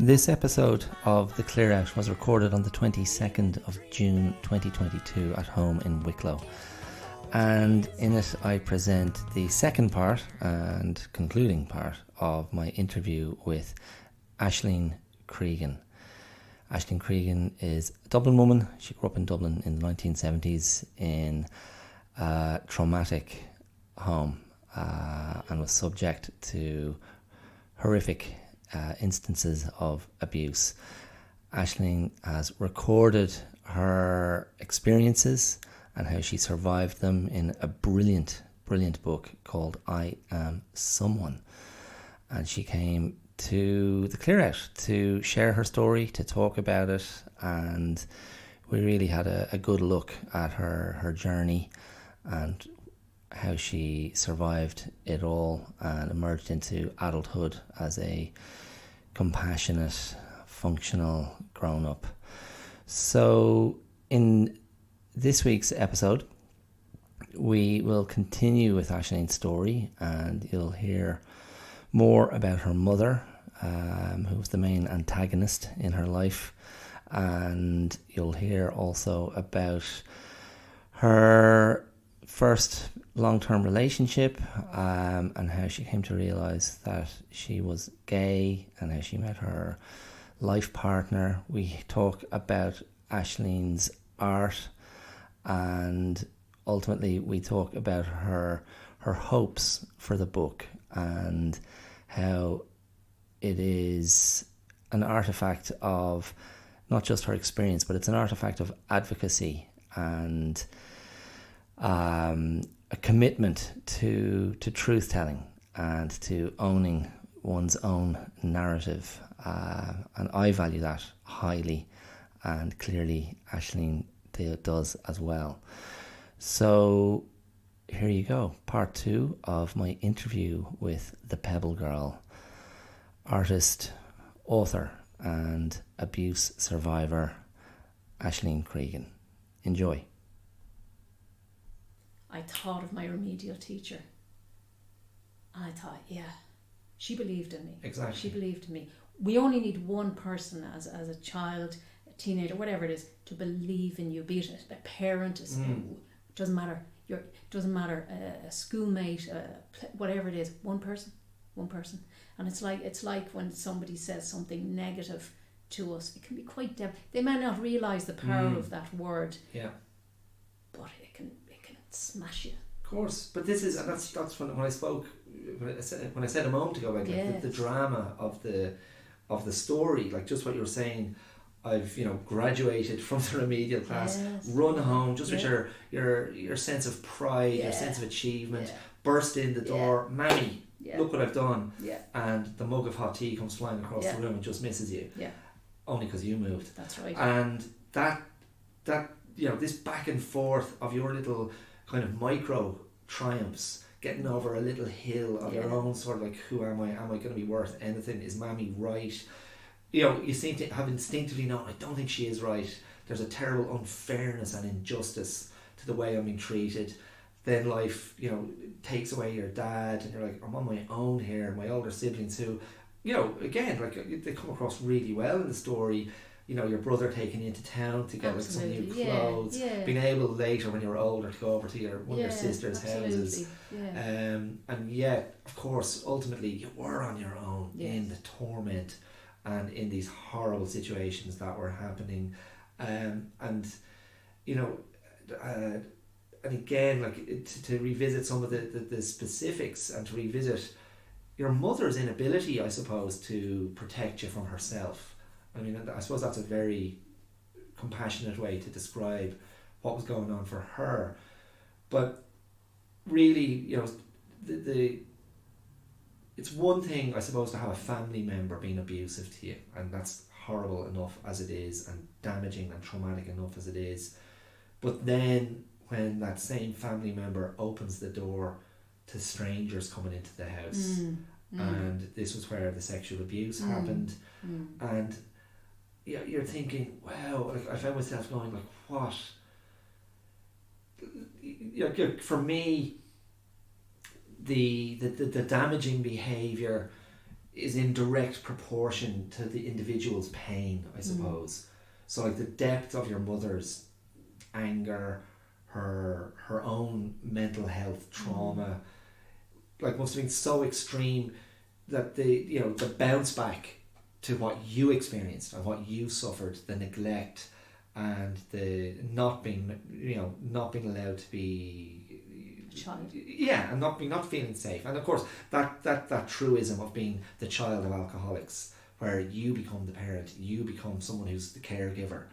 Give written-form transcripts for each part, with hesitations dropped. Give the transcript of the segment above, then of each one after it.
This episode of The Clear Out was recorded on the 22nd of June 2022 at home in Wicklow. And in it I present the second part and concluding part of my interview with Aisling Creegan. Aisling Creegan is a Dublin woman. She grew up in Dublin in the 1970s in a traumatic home and was subject to horrific instances of abuse. Aisling has recorded her experiences and how she survived them in a brilliant book called I Am Someone. And she came to the Clear Out to share her story, to talk about it, and we really had a good look at her journey and how she survived it all and emerged into adulthood as a compassionate, functional grown-up. So in this week's episode, we will continue with Aisling's story, and you'll hear more about her mother, who was the main antagonist in her life, and you'll hear also about her first long-term relationship, and how she came to realise that she was gay and how she met her life partner. We talk about Aisling's art, and ultimately we talk about her hopes for the book and how it is an artefact of not just her experience, but it's an artefact of advocacy and a commitment to truth telling and to owning one's own narrative, and I value that highly, and clearly Aisling does as well. So here you go, part 2 of my interview with the Pebble girl, artist, author and abuse survivor Aisling Creegan. Enjoy. I thought of my remedial teacher and I thought, yeah, she believed in me. Exactly. She believed in me. We only need one person as a child, a teenager, whatever it is, to believe in you, be it a parent, doesn't matter, a schoolmate, whatever it is, one person. And it's like when somebody says something negative to us, it can be quite they may not realise the power of that word. Yeah. But it can smash you. Of course, but this is, and that's when I spoke, when I said a moment ago about like the drama of the story, like just what you were saying. I've graduated from the remedial class, run home just with your sense of pride, your sense of achievement, burst in the door, Mammy, look what I've done, and the mug of hot tea comes flying across the room and just misses you, only because you moved. That's right. And that this back and forth of your little kind of micro triumphs, getting over a little hill of your own sort of like, who am I going to be worth anything, is Mammy right? You seem to have instinctively known, I don't think she is right, there's a terrible unfairness and injustice to the way I'm being treated. Then life takes away your dad and you're like, I'm on my own here. My older siblings who again, like, they come across really well in the story. Your brother taking you into town to get like some new clothes, being able later when you're older to go over to one of your sister's houses, and yet of course ultimately you were on your own in the torment and in these horrible situations that were happening, and again, like, to revisit some of the specifics and to revisit your mother's inability, I suppose, to protect you from herself. I mean, I suppose that's a very compassionate way to describe what was going on for her. But really, it's one thing, I suppose, to have a family member being abusive to you, and that's horrible enough as it is, and damaging and traumatic enough as it is. But then when that same family member opens the door to strangers coming into the house, and this was where the sexual abuse happened, and you're thinking, wow, like, I found myself going like, what? For me, the damaging behaviour is in direct proportion to the individual's pain, I suppose. So like the depth of your mother's anger, her own mental health trauma, like must have been so extreme that the bounce back to what you experienced and what you suffered, the neglect and the not being allowed to be child. Yeah, and not feeling safe. And of course that truism of being the child of alcoholics, where you become the parent, you become someone who's the caregiver.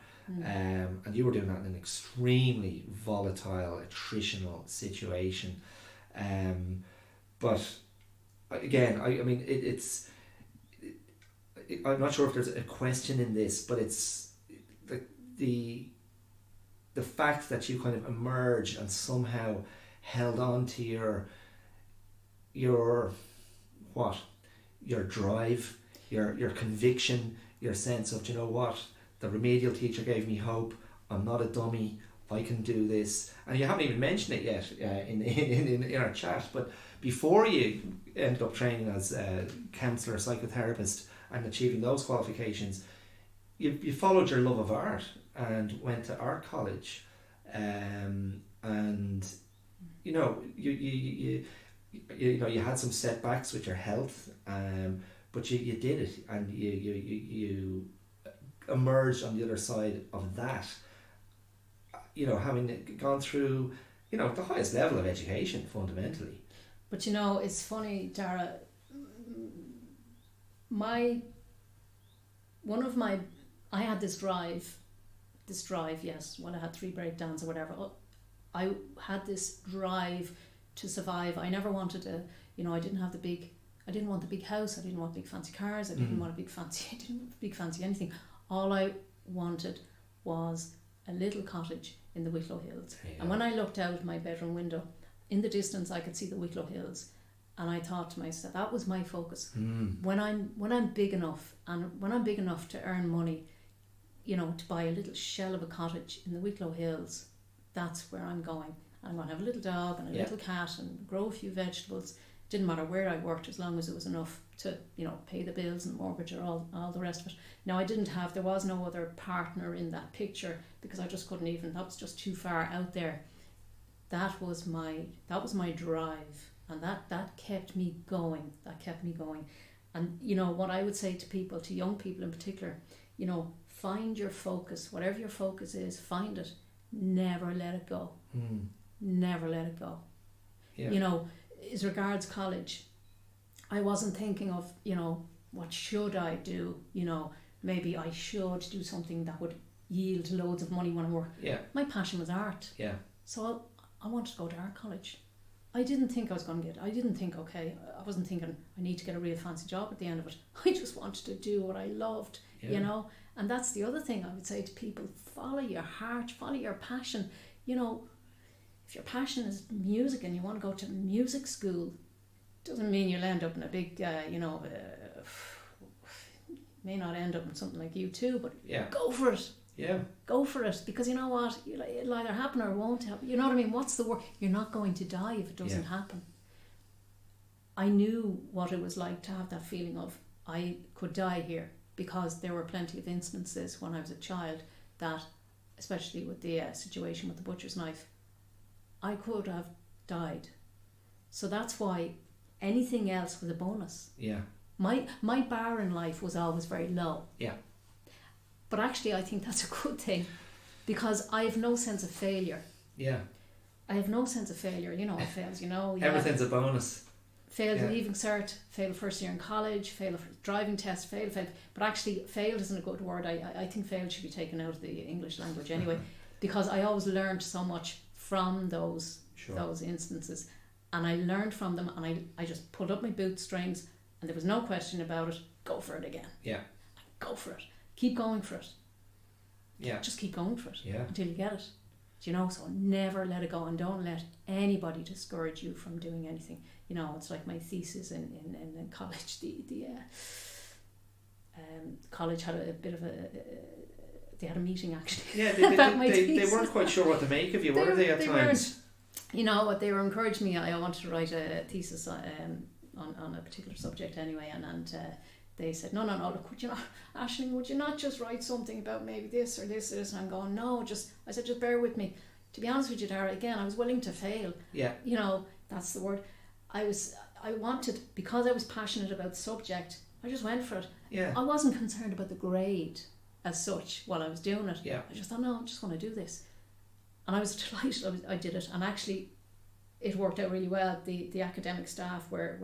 And you were doing that in an extremely volatile, attritional situation. But again, I mean, I'm not sure if there's a question in this, but it's the fact that you kind of emerged and somehow held on to your drive, your conviction, your sense of, you know what, the remedial teacher gave me hope, I'm not a dummy, I can do this. And you haven't even mentioned it yet in our chat, but before you ended up training as a counsellor, psychotherapist and achieving those qualifications, you followed your love of art and went to art college, and you had some setbacks with your health, but you did it, and you emerged on the other side of that, having gone through the highest level of education fundamentally. But it's funny, Dara, I had this drive, yes, when I had 3 breakdowns or whatever, I had this drive to survive. I never wanted to, I didn't want the big house, I didn't want big fancy cars, I didn't want big fancy anything. All I wanted was a little cottage in the Wicklow Hills. Yeah. And when I looked out of my bedroom window, in the distance I could see the Wicklow Hills, and I thought to myself, that was my focus. When I'm big enough, and when I'm big enough to earn money, to buy a little shell of a cottage in the Wicklow Hills, that's where I'm going. And I'm going to have a little dog and a little cat and grow a few vegetables. Didn't matter where I worked, as long as it was enough to, pay the bills and mortgage or all the rest of it. Now, there was no other partner in that picture, because I just couldn't even, that was just too far out there. That was my drive, and that kept me going. And what I would say to people, to young people in particular, find your focus. Whatever your focus is, find it. Never let it go. Never let it go. Yeah. As regards college, I wasn't thinking of, what should I do? Maybe I should do something that would yield loads of money when I work. Yeah. My passion was art. Yeah. So I wanted to go to art college. I didn't think I was going to get it. I wasn't thinking I need to get a real fancy job at the end of it. I just wanted to do what I loved, And that's the other thing I would say to people: follow your heart, follow your passion. If your passion is music and you want to go to music school, doesn't mean you'll end up in a big, may not end up in something like U2, but go for it. Yeah. Go for it, because you know what? It'll either happen or it won't happen. You know what I mean? What's the worst? You're not going to die if it doesn't happen. I knew what it was like to have that feeling of I could die here, because there were plenty of instances when I was a child that, especially with the situation with the butcher's knife, I could have died. So that's why anything else was a bonus. Yeah. My bar in life was always very low. Yeah. But actually I think that's a good thing, because I have no sense of failure. Yeah. I have no sense of failure. I failed, Everything's a bonus. Failed the leaving cert, failed first year in college, failed a driving test, failed. But actually failed isn't a good word. I think failed should be taken out of the English language anyway, because I always learned so much from those instances, and I learned from them, and I just pulled up my bootstrings, and there was no question about it. Go for it again. Yeah. Go for it. Keep going for it. Yeah. Just keep going for it until you get it. So never let it go, and don't let anybody discourage you from doing anything. It's like my thesis in college. The college had a bit of they had a meeting actually. Yeah, they weren't quite sure what to make of you, were they at times? What they were encouraging me. I wanted to write a thesis on a particular subject anyway, and they said, no, look, would you not, Aisling, would you not just write something about maybe this or this or this? And I'm going, no, I said, just bear with me. To be honest with you, Dara, again, I was willing to fail. Yeah. You know, that's the word. I wanted, because I was passionate about the subject, I just went for it. Yeah. I wasn't concerned about the grade as such while I was doing it. Yeah. I just thought, no, I just want to do this. And I was delighted I did it. And actually, it worked out really well. The academic staff were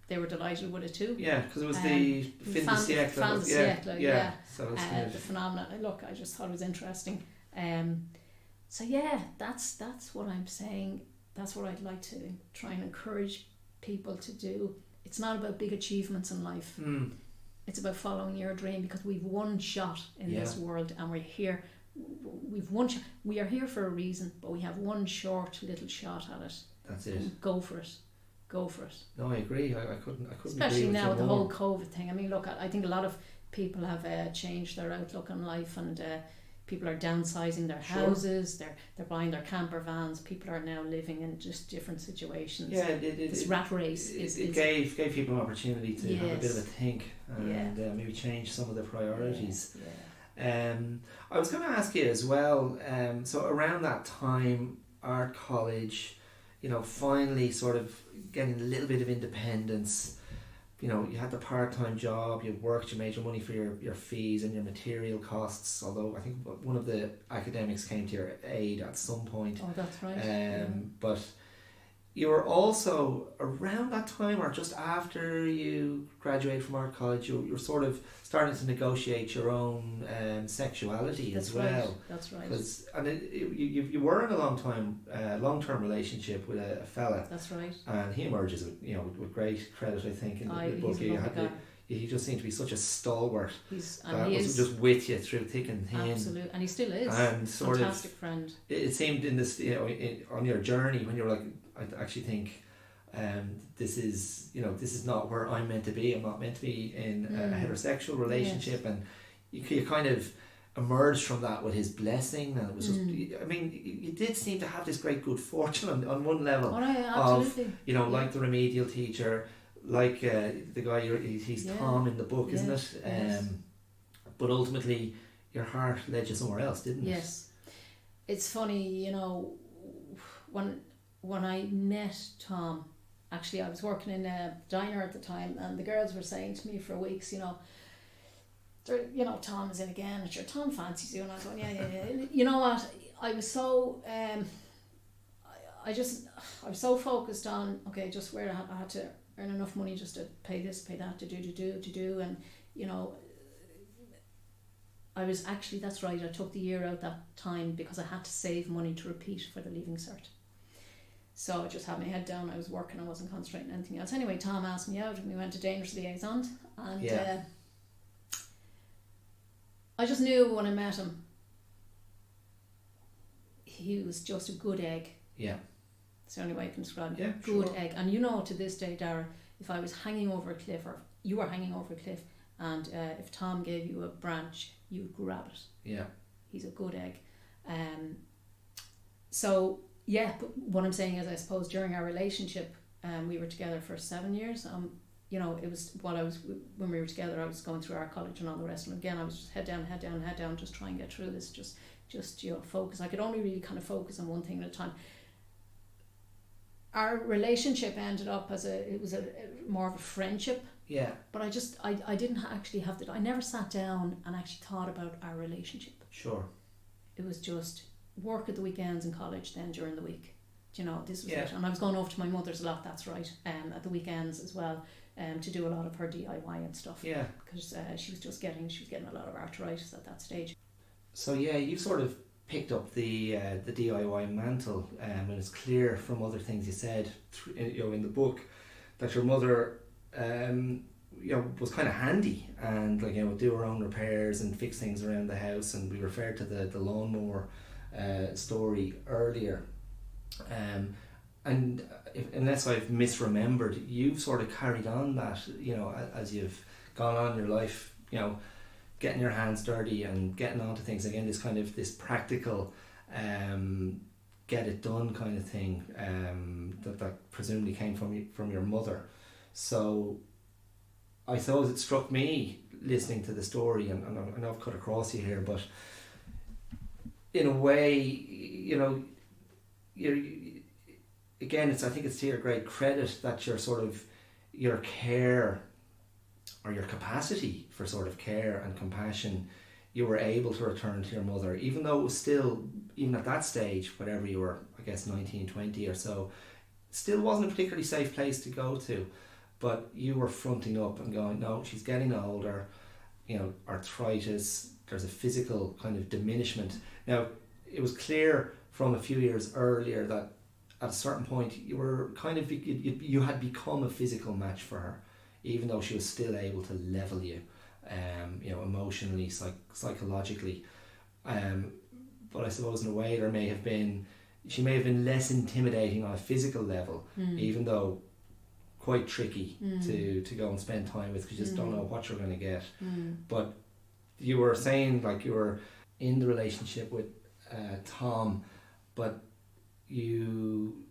they were delighted with it too. Yeah, because it was the fin de siècle. Yeah. So it's kind the phenomenon. Look, I just thought it was interesting. So yeah, that's what I'm saying. That's what I'd like to try and encourage people to do. It's not about big achievements in life. It's about following your dream, because we've one shot in this world, and we're here. We've one shot. We are here for a reason, but we have one short little shot at it. That's it. Go for it. No, I agree. I couldn't. Especially agree with now with the more. whole COVID thing. I mean, look, I think a lot of people have changed their outlook on life, and people are downsizing their houses. They're buying their camper vans. People are now living in just different situations. Yeah, this rat race it gave people an opportunity to have a bit of a think and maybe change some of their priorities. I was going to ask you as well. So around that time, art college, you know, finally sort of getting a little bit of independence. You know, you had the part-time job, you worked, you made your money for your fees and your material costs, although I think one of the academics came to your aid at some point. Oh, that's right. But you were also, around that time or just after you graduated from art college, you were sort of starting to negotiate your own sexuality as well. That's right. You were in a long-term relationship with a fella. That's right. And he emerges with great credit, I think, in the book. He just seemed to be such a stalwart. He was just with you through thick and thin. Absolutely, and he still is. And fantastic friend. It seemed in this, on your journey when you were like, I actually think this is not where I'm meant to be. I'm not meant to be in a heterosexual relationship. And you kind of emerged from that with his blessing, and it was just, I mean, you did seem to have this great good fortune on one level. Oh, yeah, absolutely. Of like the remedial teacher, like the guy he's Tom in the book, isn't it? Yes. But ultimately your heart led you somewhere else, didn't it? Yes. It's funny, when I met Tom, actually I was working in a diner at the time, and the girls were saying to me for weeks, Tom is in again, and sure, Tom fancies you, and I was going, yeah. You know what, I was so I was so focused on, okay, just where I had to earn enough money just to pay this, pay that, to do, and I was actually, that's right, I took the year out that time because I had to save money to repeat for the Leaving Cert. So I just had my head down, I was working, I wasn't concentrating on anything else. Anyway, Tom asked me out and we went to Dangerous Liaisons, and I just knew when I met him, he was just a good egg. Yeah. It's the only way I can describe him. Yeah, good egg. And to this day, Dara, if I was hanging over a cliff, or you were hanging over a cliff, and if Tom gave you a branch, you'd grab it. Yeah. He's a good egg. So, yeah, but what I'm saying is, I suppose during our relationship, we were together for 7 years. It was when we were together, I was going through our college and all the rest. And again, I was just head down, just try and get through this, just focus. I could only really kind of focus on one thing at a time. Our relationship ended up it was more of a friendship. Yeah. But I didn't actually I never sat down and actually thought about our relationship. Sure. It was just work at the weekends in college, then during the week. This was it. And I was going over to my mother's a lot, that's right, at the weekends as well, to do a lot of her DIY and stuff. Yeah. Because she was getting a lot of arthritis at that stage. So yeah, you sort of picked up the DIY mantle, and it's clear from other things you said in the book that your mother was kind of handy and would do her own repairs and fix things around the house, and we referred to the lawnmower story earlier, and unless I've misremembered, you've sort of carried on that as you've gone on in your life, getting your hands dirty and getting onto things again, this practical get it done kind of thing, that presumably came from your mother. So I suppose it struck me listening to the story, and I know I've cut across you here, but in a way, again, I think it's to your great credit that your care, or your capacity for sort of care and compassion, you were able to return to your mother, even though it was still, even at that stage, whatever you were, I guess 19, 20 or so, still wasn't a particularly safe place to go to. But you were fronting up and going, no, she's getting older, arthritis, there's a physical kind of diminishment. Now, it was clear from a few years earlier that at a certain point you were kind of, you had become a physical match for her, even though she was still able to level you, emotionally, psychologically. But I suppose in a way she may have been less intimidating on a physical level, even though quite tricky to go and spend time with, because you just don't know what you're going to get. But you were saying, like, you were in the relationship with Tom, but you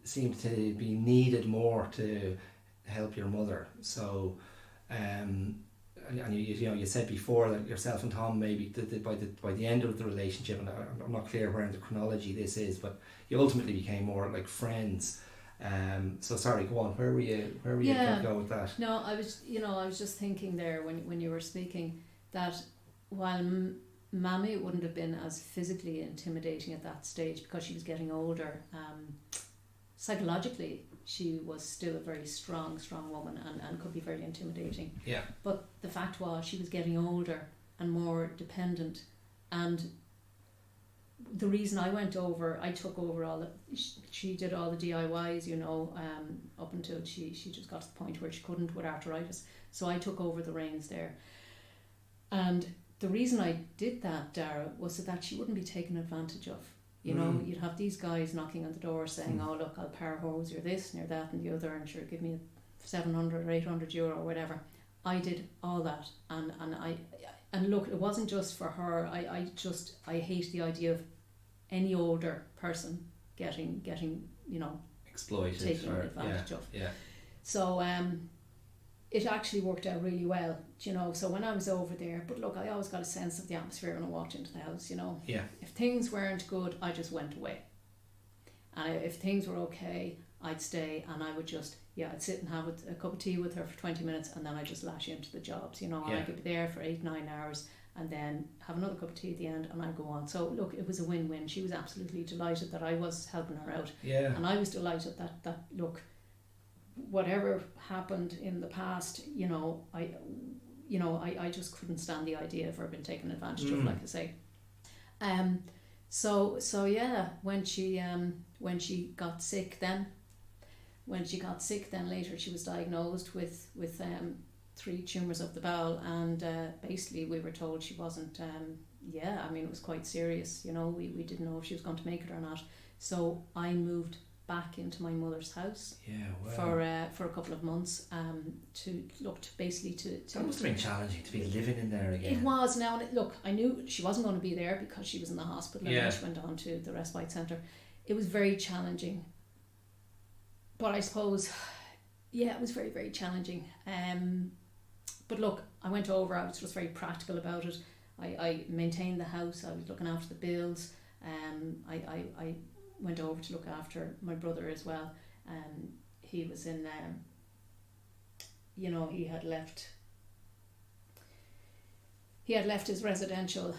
seemed to be needed more to help your mother. So and you said before that yourself and Tom, maybe by the end of the relationship, and I'm not clear where in the chronology this is, but you ultimately became more like friends. So sorry, go on. Where were you going to go with that? No, I was just thinking there when you were speaking that while Mammy wouldn't have been as physically intimidating at that stage because she was getting older, psychologically she was still a very strong woman and could be very intimidating. Yeah. But the fact was she was getting older and more dependent, and the reason I took over she did all the DIYs, up until she just got to the point where she couldn't with arthritis. So I took over the reins there. And the reason I did that, Dara, was so that she wouldn't be taken advantage of. You'd have these guys knocking on the door saying, oh, look, I'll power hose, you're this, and you're that, and the other, and sure, give me 700 or 800 euro or whatever. I did all that. And look, it wasn't just for her. I hate the idea of any older person getting exploited, taken advantage of. Yeah. So it actually worked out really well, so when I was over there, but look, I always got a sense of the atmosphere when I walked into the house, Yeah. If things weren't good, I just went away. And if things were okay, I'd stay, and I would just, I'd sit and have a cup of tea with her for 20 minutes, and then I'd just lash into the jobs, and I could be there for 8-9 hours, and then have another cup of tea at the end, and I'd go on. So look, it was a win-win. She was absolutely delighted that I was helping her out. Yeah. And I was delighted that look, whatever happened in the past, I just couldn't stand the idea of her being taken advantage of, like I say. So yeah, when she got sick then later, she was diagnosed with 3 tumours of the bowel, and basically we were told she wasn't, it was quite serious, we didn't know if she was going to make it or not. So I moved back into my mother's house for a couple of months to that must have been challenging to be living in there again. It was. Now look, I knew she wasn't going to be there because she was in the hospital, and then she went on to the respite centre. It was very challenging, but I suppose it was very, very challenging. But look, I went over, I was just very practical about it. I maintained the house, I was looking after the bills. I went over to look after my brother as well. He was in, he had left his residential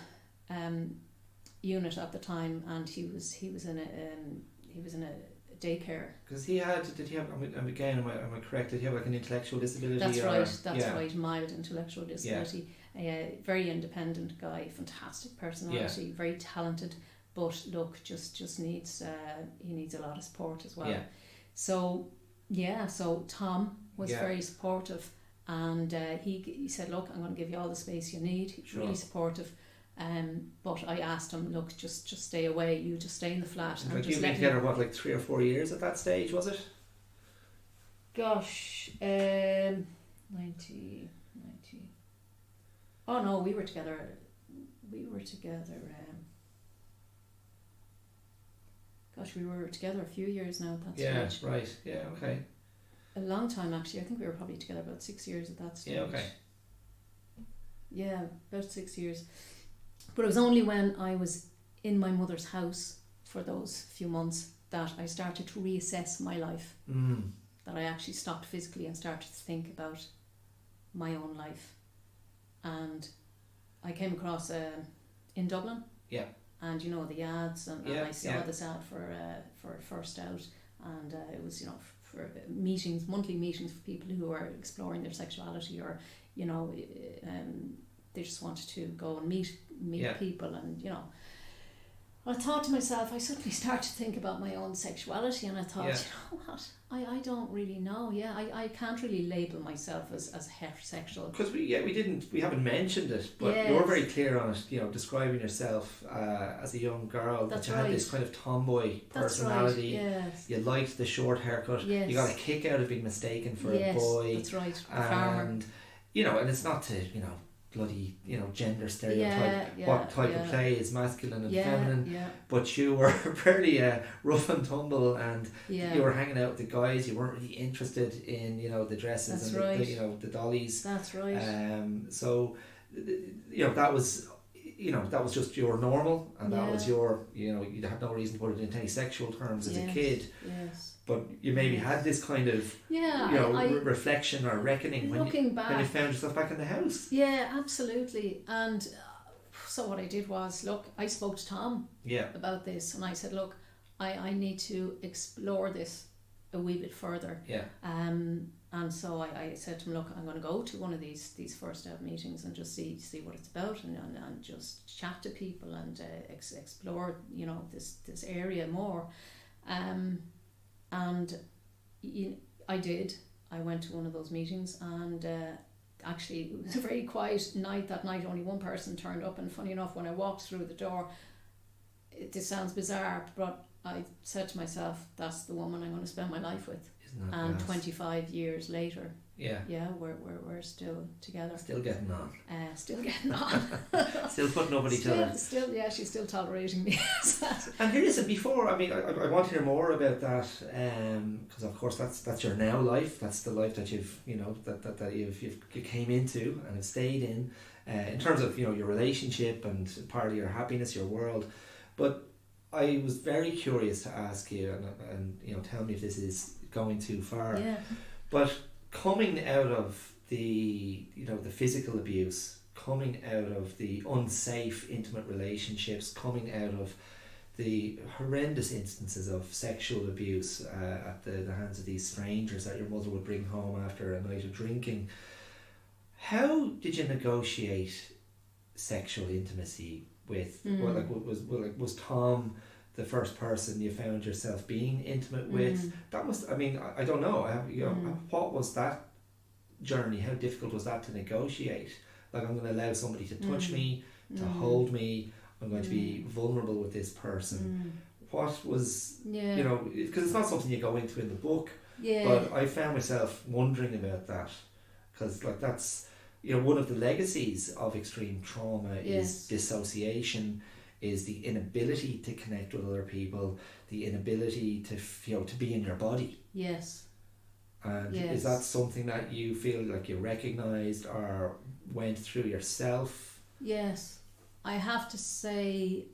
unit at the time, and he was in a daycare. Because did he have? Am I correct? Did he have like an intellectual disability? That's right. Mild intellectual disability. Very independent guy, fantastic personality, very talented. But look, just needs he needs a lot of support as well. Yeah. So Tom was very supportive, and he said, look, I'm going to give you all the space you need. He's really supportive. But I asked him, look, just stay away. You just stay in the flat. And you've been together like 3 or 4 years at that stage, was it? Gosh, 90. Oh no, we were together. gosh, we were together a few years now at that stage. Yeah, right. Yeah, okay. A long time actually. I think we were probably together about 6 years at that stage. Yeah, okay. Yeah, about 6 years. But it was only when I was in my mother's house for those few months that I started to reassess my life. That I actually stopped physically and started to think about my own life. And I came across in Dublin. Yeah. And you know the ads, and I saw this ad for First Out, and it was, you know, for meetings, monthly meetings for people who are exploring their sexuality, or you know, they just wanted to go and meet people, and you know, I thought to myself, I suddenly started to think about my own sexuality, and I thought, you know what, I don't really know. Yeah, I can't really label myself as heterosexual. Because we haven't mentioned it, but you were very clear on it, you know, describing yourself as a young girl. That's that you had this kind of tomboy personality. That's right, yes. You liked the short haircut. Yes. You got a kick out of being mistaken for a boy. That's right, a and farmer. you know, and it's not to, you know, bloody, you know, gender stereotype, what type of play is masculine and feminine, but you were fairly rough and tumble, and you were hanging out with the guys. You weren't really interested in, you know, the dresses the you know, the dollies. That's right. So you know, that was just your normal, and that was your, you know, you had no reason to put it into any sexual terms as a kid. Yes. But you maybe had this kind of, you know, reflection or reckoning when you found yourself back in the house. Yeah, absolutely. And so what I did was, look, I spoke to Tom about this, and I said, look, I need to explore this a wee bit further. Yeah. And so I said to him, look, I'm going to go to one of these First Out meetings and just see what it's about, and just chat to people and explore, you know, this area more. And I did. I went to one of those meetings, and actually it was a very quiet night that night. Only one person turned up, and funny enough, when I walked through the door, this sounds bizarre, but I said to myself, that's the woman I'm going to spend my life with. Isn't that and nice? 25 years later, we're still together. Still getting on. Still getting on. Still putting up with each other. She's still tolerating me. And here, listen, before, I mean, I want to hear more about that, because of course that's your now life. That's the life that you've, you know, that you came into and have stayed in terms of, you know, your relationship and part of your happiness, your world. But I was very curious to ask you, and you know, tell me if this is going too far. Yeah. But coming out of the, you know, the physical abuse, coming out of the unsafe intimate relationships, coming out of the horrendous instances of sexual abuse at the hands of these strangers that your mother would bring home after a night of drinking, how did you negotiate sexual intimacy with, was Tom the first person you found yourself being intimate with? That must, I mean, I don't know, you know, what was that journey? How difficult was that to negotiate? Like, I'm going to allow somebody to touch me, to hold me, I'm going to be vulnerable with this person. What was, you know, because it's not something you go into in the book, but I found myself wondering about that, because like that's, you know, one of the legacies of extreme trauma is dissociation, is the inability to connect with other people, the inability to, you know, to be in your body. Yes. And is that something that you feel like you recognised or went through yourself? Yes. I have to say,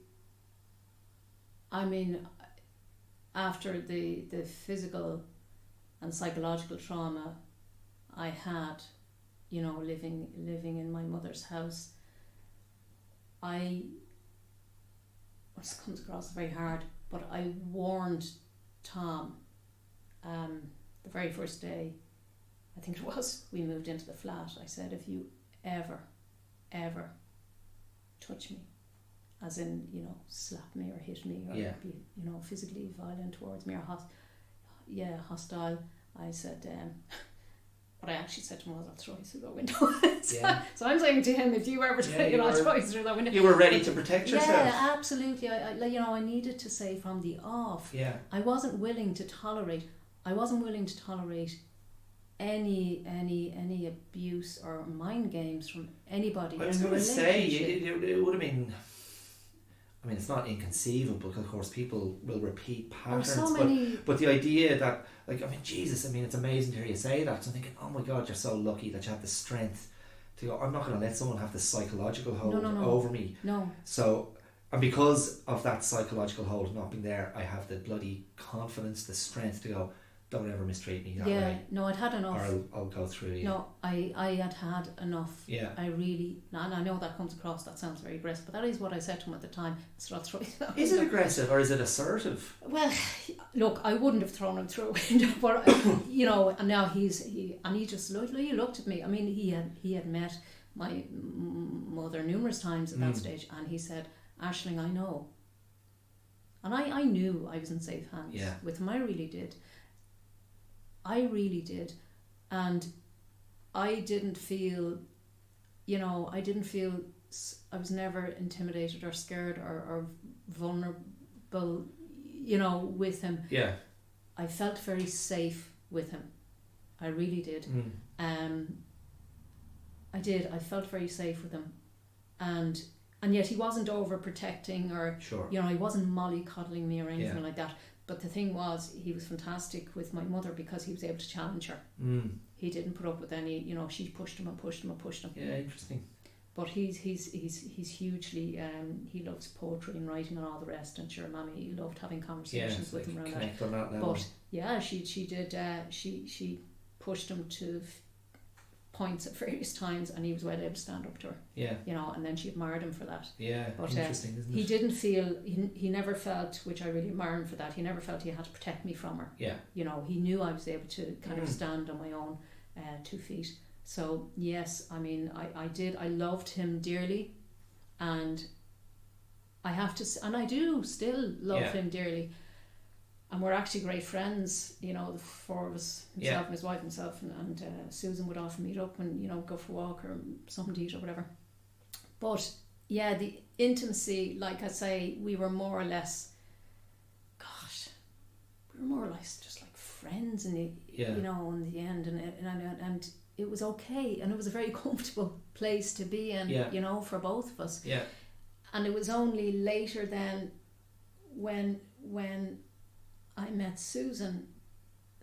I mean, after the physical and psychological trauma I had, you know, living in my mother's house, this comes across very hard, but I warned Tom the very first day, I think it was, we moved into the flat. I said, if you ever touch me, as in, you know, slap me or hit me or be, you know, physically violent towards me or hostile, I said, what I actually said to him was, I'll throw you through that window. So I'm saying to him, if you ever I'll throw you through that window. You were ready to protect yourself. Yeah, absolutely. I you know, I needed to say from the off. Yeah. I wasn't willing to tolerate any abuse or mind games from anybody. I was going to say, it would have been, I mean, it's not inconceivable because, of course, people will repeat patterns. So many... but the idea that, like, I mean, Jesus, I mean, it's amazing to hear you say that. So I'm thinking, oh my God, you're so lucky that you have the strength to go, I'm not going to let someone have this psychological hold over me. No. So, and because of that psychological hold not being there, I have the bloody confidence, the strength to go, don't ever mistreat me that way. No, I'd had enough. Or I'll go through you. No, I had enough. Yeah. I really, and I know that comes across, that sounds very aggressive, but that is what I said to him at the time. So that's right. Is it aggressive or is it assertive? Well, look, I wouldn't have thrown him through a window, but you know, and now he just looked at me. I mean, he had met my mother numerous times at that stage, and he said, Aisling, I know. And I knew I was in safe hands with him. I really did. And I didn't feel, I was never intimidated or scared or vulnerable, with him. Yeah. I felt very safe with him. I really did. I did. I felt very safe with him. And yet he wasn't overprotecting or, he wasn't mollycoddling me or anything like that. But the thing was, he was fantastic with my mother because he was able to challenge her. He didn't put up with any, she pushed him and pushed him and pushed him. Yeah, interesting. But he's hugely, he loves poetry and writing and all the rest. And sure, Mammy loved having conversations with him around that. On that level. But yeah, she did. She pushed him to points at various times, and he was well able to stand up to her. Yeah. And then she admired him for that. Yeah. But interesting, isn't it? He didn't feel, he never felt, which I really admire him for that, he never felt he had to protect me from her. Yeah. He knew I was able to kind of stand on my own 2 feet. So yes, I mean, I did. I loved him dearly, and I have to, and I do still love him dearly. And we're actually great friends, the four of us, myself, his wife, himself, and Susan would often meet up and, go for a walk or something to eat or whatever. But yeah, the intimacy, like I say, we were more or less just like friends in the, in the end, and it was okay, and it was a very comfortable place to be in, for both of us. Yeah. And it was only later then when I met Susan,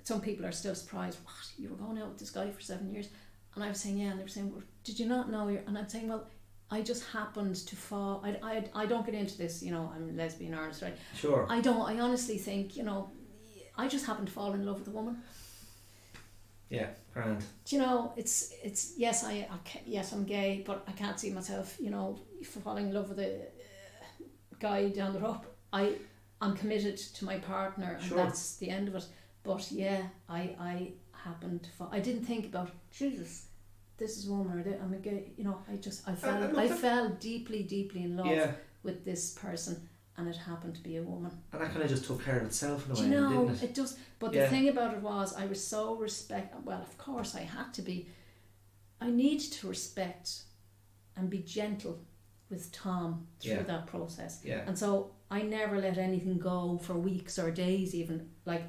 some people are still surprised, what, you were going out with this guy for 7 years? And I was saying, yeah, and they were saying, well, did you not know? And I'm saying, well, I just happened to fall, I don't get into this, I'm a lesbian artist, right? Sure. I honestly think, I just happened to fall in love with a woman. Yeah, grand. It's yes, yes, I'm gay, but I can't see myself, falling in love with a guy down the road. I'm committed to my partner, and that's the end of it. But yeah, I happened to fall. I didn't think about, Jesus, this is a woman, or I'm a gay. I fell deeply, deeply in love with this person, and it happened to be a woman. And that kind of just took care of itself in a way, didn't it? It does. But the thing about it was, I was so well, of course, I had to be. I needed to respect and be gentle with Tom through that process. Yeah. And so I never let anything go for weeks or days even. Like,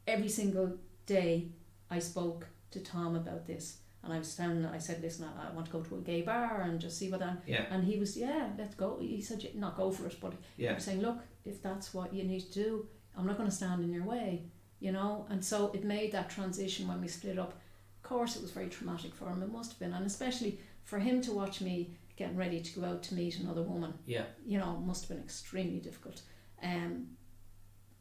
every single day I spoke to Tom about this, and I said, listen, I want to go to a gay bar and just see what I'm... Yeah. And he was, let's go. He said, not go for it, but he was saying, look, if that's what you need to do, I'm not going to stand in your way, And so it made that transition when we split up. Of course, it was very traumatic for him. It must have been. And especially for him to watch me getting ready to go out to meet another woman. Yeah. Must have been extremely difficult.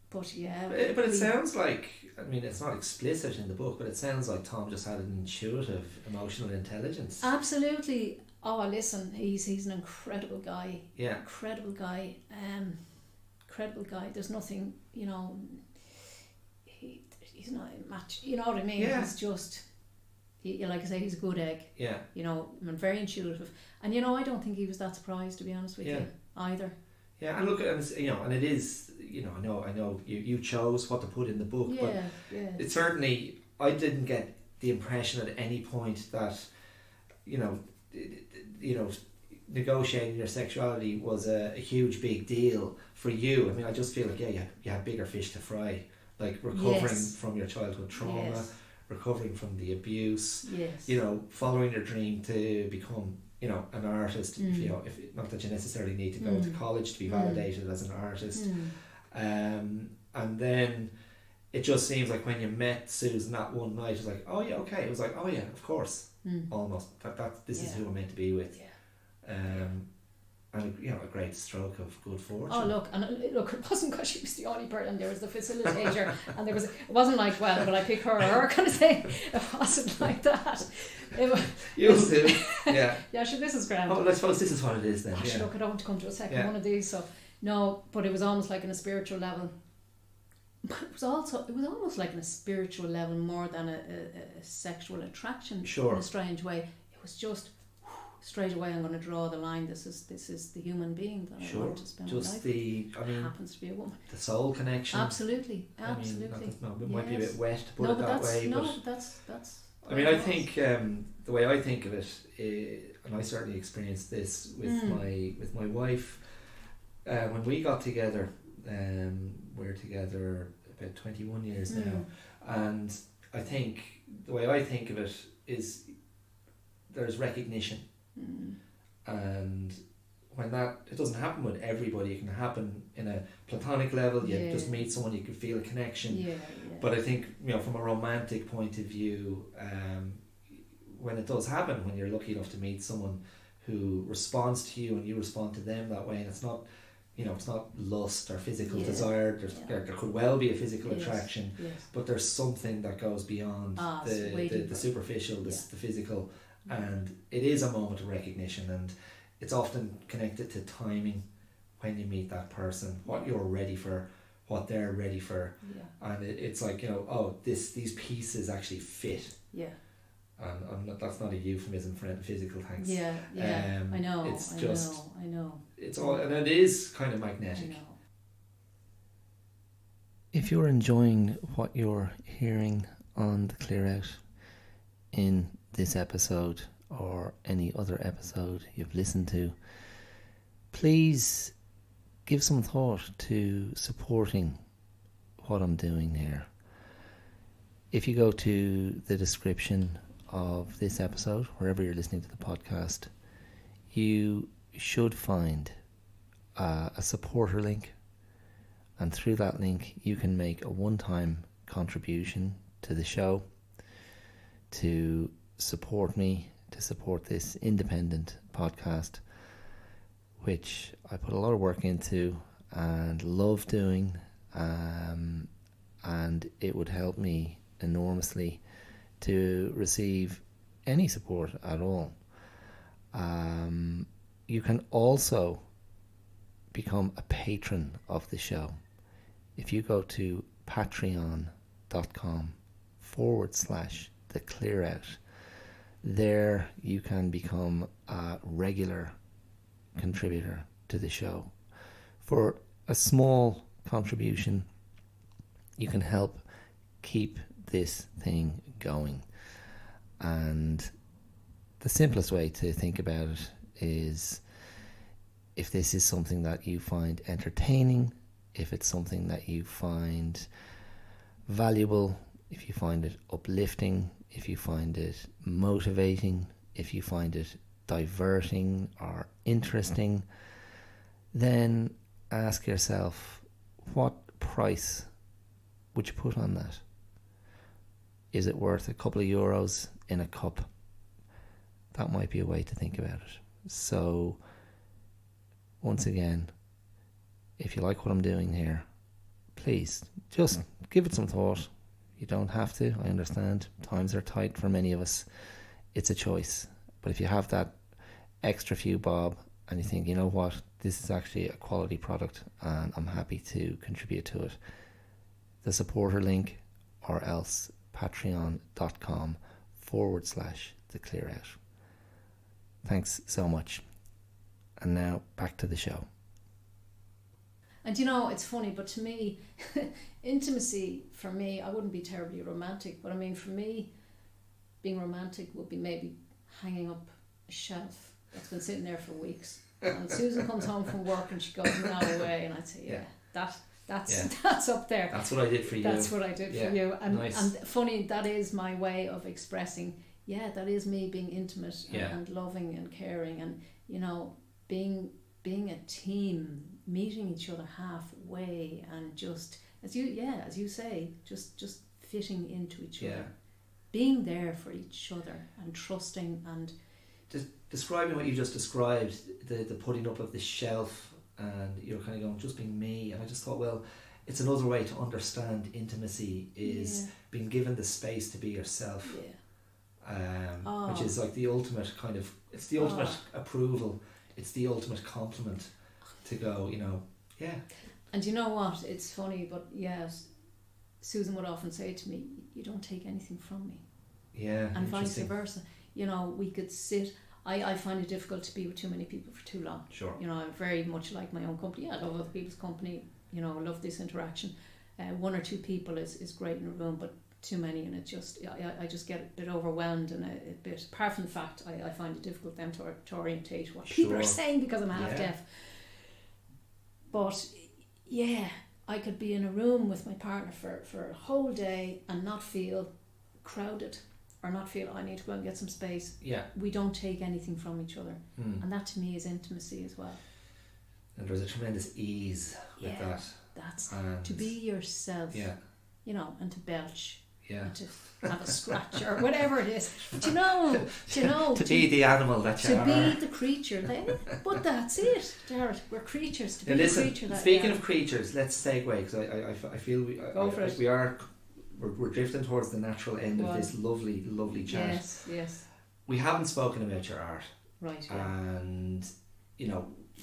But yeah. But it sounds like, I mean, it's not explicit in the book, but it sounds like Tom just had an intuitive emotional intelligence. Absolutely. Oh, listen, he's an incredible guy. Yeah. Incredible guy. Incredible guy. There's nothing, he's not a match. You know what I mean? Yeah. He's just... like I say, he's a good egg. Yeah. And very intuitive. And I don't think he was that surprised, to be honest with you, either. Yeah, and look, and it is, I know you chose what to put in the book, but it certainly, I didn't get the impression at any point that, negotiating your sexuality was a huge big deal for you. I mean, I just feel like, you had bigger fish to fry, like recovering from your childhood trauma. Yes. Recovering from the abuse, following your dream to become you know, an artist, you know, if not that you necessarily need to go to college to be validated as an artist. And then it just seems like when you met Susan that one night, it was like, oh yeah, okay. It was like, oh yeah, of course, almost. This is who I'm meant to be with. And you know, a great stroke of good fortune. Oh look, it wasn't because she was the only person. There was the facilitator, and it wasn't like, well, will I pick her or her kind of thing. It wasn't like that. You'll do, yeah. Yeah, sure, this is grand. Oh, well, I suppose this is what it is then. Sure, look, I don't want to come to a second one of these. So no, but it was almost like on a spiritual level. But it was almost like on a spiritual level more than a sexual attraction. In a strange way. It was just. Straight away, I'm going to draw the line. This is the human being that I want to spend my life with. Happens to be a woman. The soul connection. Absolutely. I mean, it might be a bit wet to put it that way. But that's. I mean, I think the way I think of it, and I certainly experienced this with my wife. When we got together, we're together about 21 years now, and I think the way I think of it is there's recognition. And when it doesn't happen with everybody, it can happen in a platonic level. You just meet someone, you can feel a connection. But I think, you know, from a romantic point of view, when it does happen, when you're lucky enough to meet someone who responds to you and you respond to them that way, and it's not, you know, it's not lust or physical desire. There could well be a physical attraction, but there's something that goes beyond the superficial, the physical. And it is a moment of recognition, and it's often connected to timing when you meet that person, what you're ready for, what they're ready for, and it's like, you know, oh, these pieces actually fit. And that's not a euphemism for physical things. I know. It's I know. It's all, and it is kind of magnetic. I know. If you're enjoying what you're hearing on the Clear Out in this episode or any other episode you've listened to, please give some thought to supporting what I'm doing here. If you go to the description of this episode, wherever you're listening to the podcast, you should find a supporter link, and through that link you can make a one-time contribution to the show to support me, to support this independent podcast, which I put a lot of work into and love doing, and it would help me enormously to receive any support at all. You can also become a patron of the show. If you go to patreon.com/theclearout, there you can become a regular contributor to the show. For a small contribution, you can help keep this thing going. And the simplest way to think about it is, if this is something that you find entertaining, if it's something that you find valuable, if you find it uplifting, if you find it motivating, if you find it diverting or interesting, then ask yourself, what price would you put on that? Is it worth a couple of euros in a cup? That might be a way to think about it. So, once again, if you like what I'm doing here, please just give it some thought. You don't have to, I understand. Times are tight for many of us. It's a choice. But if you have that extra few bob and you think, you know what, this is actually a quality product and I'm happy to contribute to it, the supporter link, or else patreon.com/theclearout. Thanks so much. And now back to the show. And you know, it's funny, but to me, intimacy, for me, I wouldn't be terribly romantic, but I mean, for me, being romantic would be maybe hanging up a shelf that's been sitting there for weeks. And Susan comes home from work and she goes, "Now away," and I'd say, that's up there. That's what I did for you. That's what I did for you. And nice. And funny, that is my way of expressing that is me being intimate and loving and caring, and being a team, meeting each other halfway, and just as you say, just fitting into each other, being there for each other and trusting. And describing what you just described, the putting up of the shelf, and you're kind of going, just being me, and I just thought, well, it's another way to understand intimacy is being given the space to be yourself, which is like the ultimate kind of, it's the ultimate approval, it's the ultimate compliment to go, And you know what, it's funny, but Susan would often say to me, you don't take anything from me. And vice versa. We could sit, I find it difficult to be with too many people for too long. Sure. I'm very much like my own company. I love other people's company. I love this interaction. One or two people is great in a room, but too many, and it just I just get a bit overwhelmed, and a bit. Apart from the fact I find it difficult then to orientate what people are saying, because I'm half deaf. But I could be in a room with my partner for a whole day and not feel crowded, or not feel I need to go and get some space. We don't take anything from each other, and that to me is intimacy as well. And there's a tremendous ease with that. That's to be yourself. And to belch. And to have a scratch or whatever it is. To be the animal that you are. To be the creature. But that's it, Dara. We're creatures. To be the creature that speaking of creatures, let's segue, because I feel we're drifting towards the natural end of this lovely chat. Yes. We haven't spoken about your art. Right. And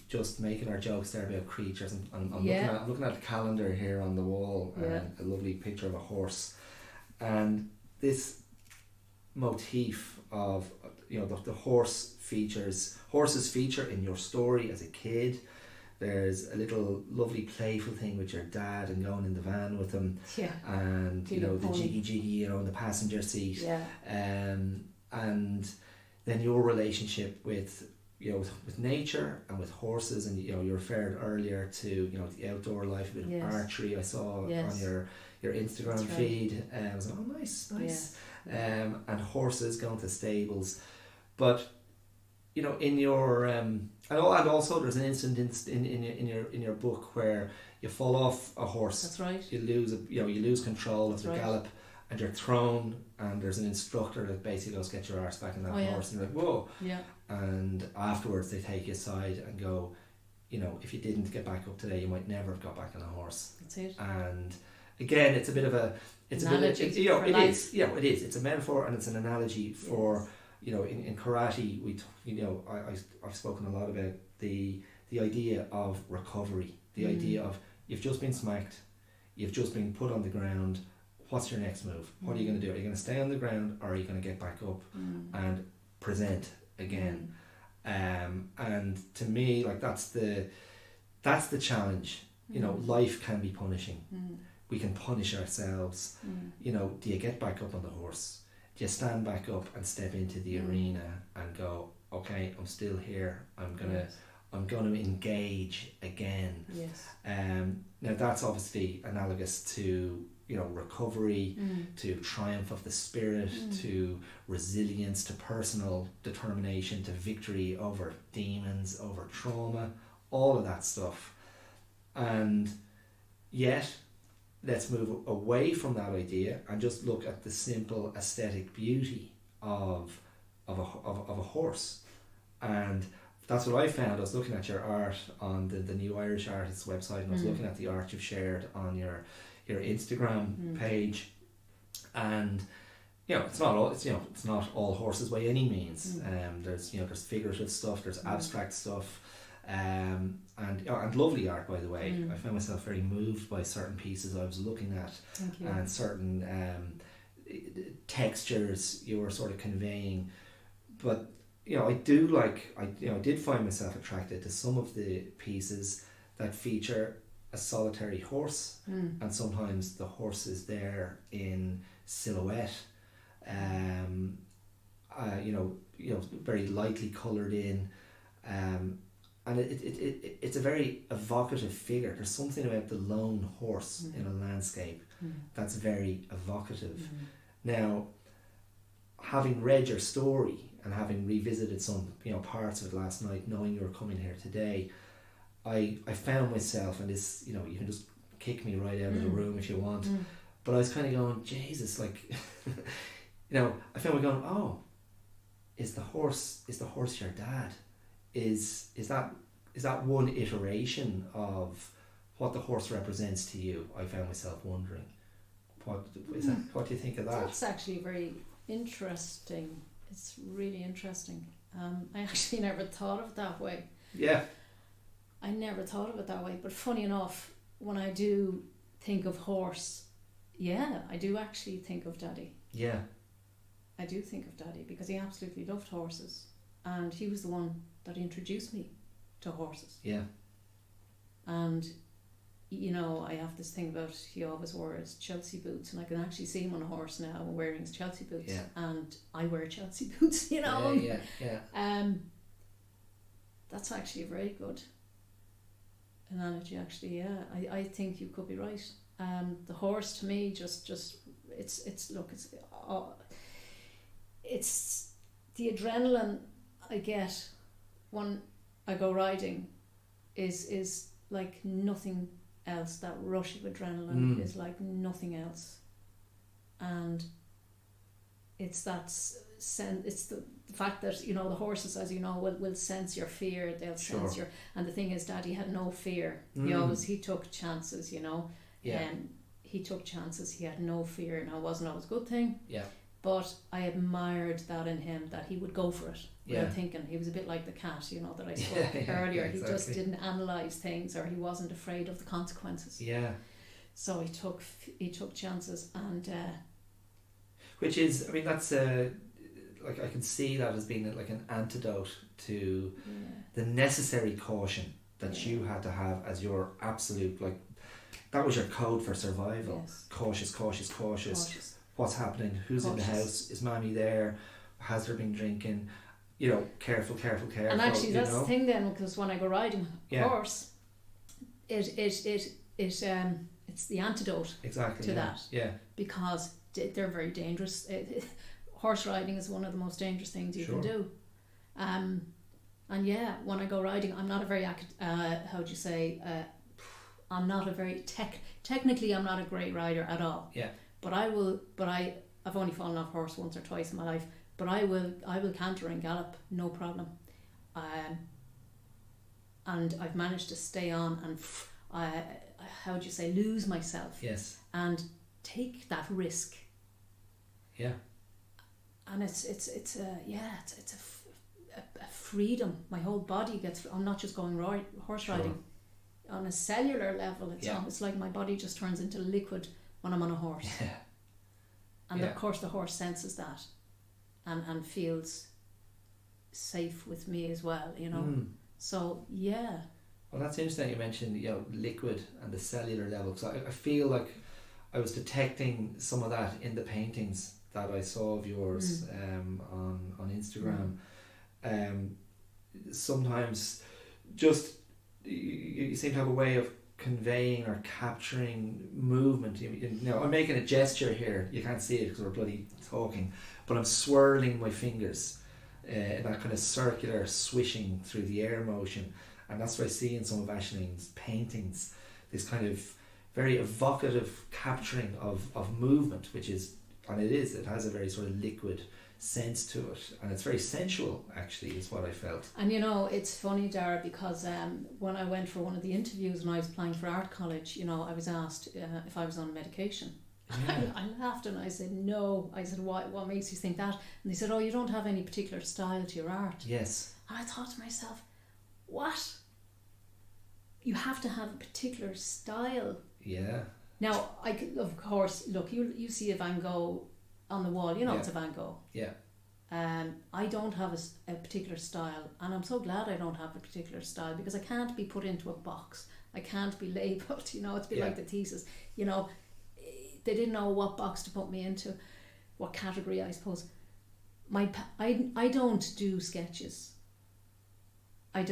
just making our jokes there about creatures, and I'm looking at the calendar here on the wall, and a lovely picture of a horse, and this motif of the horses feature in your story as a kid. There's a little lovely playful thing with your dad and going in the van with him, and the jiggy in the passenger seat, and then your relationship with nature and with horses, and you referred earlier to the outdoor life, a bit of archery I saw on your Instagram feed. I was like, oh, nice. And horses, going to stables, but in your and also there's an incident in your book where you fall off a horse. That's right. You lose control of the gallop, and you're thrown, and there's an instructor that basically goes, get your arse back in that horse, and you're like, whoa. And afterwards they take you aside and go, if you didn't get back up today, you might never have got back on a horse. That's it. And again, it's a bit of a analogy. It is. It's a metaphor, and it's an analogy for in karate. I've spoken a lot about the idea of recovery, the idea of you've just been smacked, you've just been put on the ground. What's your next move? What are you going to do? Are you going to stay on the ground, or are you going to get back up and present again? And to me, like that's the challenge. Life can be punishing. We can punish ourselves. Do you get back up on the horse? Do you stand back up and step into the arena and go, okay, I'm still here. I'm gonna engage again. Now that's obviously analogous to recovery, to triumph of the spirit, to resilience, to personal determination, to victory over demons, over trauma, all of that stuff. And yet, let's move away from that idea and just look at the simple aesthetic beauty of a horse. And that's what I found. I was looking at your art on the New Irish Artists website, and I was looking at the art you've shared on your Instagram page, and it's not all horses by any means. There's figurative stuff, there's abstract stuff, and lovely art, by the way. I found myself very moved by certain pieces I was looking at, and certain textures you were sort of conveying. But I did find myself attracted to some of the pieces that feature a solitary horse, and sometimes the horse is there in silhouette, very lightly coloured in, and it's a very evocative figure. There's something about the lone horse in a landscape that's very evocative. Now, having read your story and having revisited some, parts of it last night, knowing you were coming here today, I found myself, and this, you can just kick me right out of the room if you want, but I was kind of going, Jesus, like, I found me going, oh, is the horse your dad? Is that one iteration of what the horse represents to you? I found myself wondering, what do you think of that? That's actually very interesting. It's really interesting. I actually never thought of it that way. Yeah. I never thought of it that way, but funny enough, when I do think of horse, I do actually think of Daddy. Yeah. I do think of Daddy because he absolutely loved horses, and he was the one that introduced me to horses. Yeah. And I have this thing about, he always wore his Chelsea boots, and I can actually see him on a horse now wearing his Chelsea boots. Yeah. And I wear Chelsea boots, Yeah. That's actually a very good analogy, actually. Yeah, I think you could be right. The horse to me just it's the adrenaline I get when I go riding is like nothing else. That rush of adrenaline is like nothing else, and it's that it's the fact that the horses, as you know, will sense your fear. They'll sense your, and the thing is, Daddy had no fear. He took chances. He took chances. He had no fear. Now, it wasn't always a good thing. Yeah. But I admired that in him, that he would go for it without thinking. He was a bit like the cat, that I spoke earlier. Exactly. He just didn't analyse things, or he wasn't afraid of the consequences. Yeah. So he took chances, and which is, I mean, that's like, I can see that as being like an antidote to the necessary caution that you had to have as your absolute, like, that was your code for survival. Yes. Cautious. What's happening? Who's in the house? Is Mommy there? Has there been drinking? Careful. And actually, that's the thing then, because when I go riding horse, it's the antidote to that. Yeah. Because they're very dangerous. Horse riding is one of the most dangerous things you can do. And when I go riding, I'm not a very I'm not a very technically I'm not a great rider at all. Yeah. But I've only fallen off horse once or twice in my life, but I will canter and gallop, no problem. And I've managed to stay on and lose myself. Yes. And take that risk. Yeah. And it's a freedom. My whole body gets. I'm not just going horse riding. On a cellular level, it's like my body just turns into liquid when I'm on a horse. Yeah. And of course the horse senses that and feels safe with me as well, So yeah. Well, that's interesting you mentioned liquid and the cellular level, because I feel like I was detecting some of that in the paintings that I saw of yours on Instagram. Sometimes just you seem to have a way of conveying or capturing movement. I'm making a gesture here. You can't see it because we're bloody talking, but I'm swirling my fingers in that kind of circular swishing through the air motion, and that's what I see in some of Aisling's paintings. This kind of very evocative capturing of movement, which is, and it has a very sort of liquid sense to it, and it's very sensual, actually, is what I felt. And it's funny, Dara, because when I went for one of the interviews when I was applying for art college, I was asked if I was on medication. Yeah. I laughed and I said no. I said, what makes you think that? And they said, oh, you don't have any particular style to your art. Yes. And I thought to myself, what? You have to have a particular style? Yeah. Now, of course, look, you see a Van Gogh on the wall, it's a Van Gogh. Yeah. I don't have a particular style, and I'm so glad I don't have a particular style, because I can't be put into a box. I can't be labelled, it's a bit like the thesis. They didn't know what box to put me into, what category, I suppose. I don't do sketches. I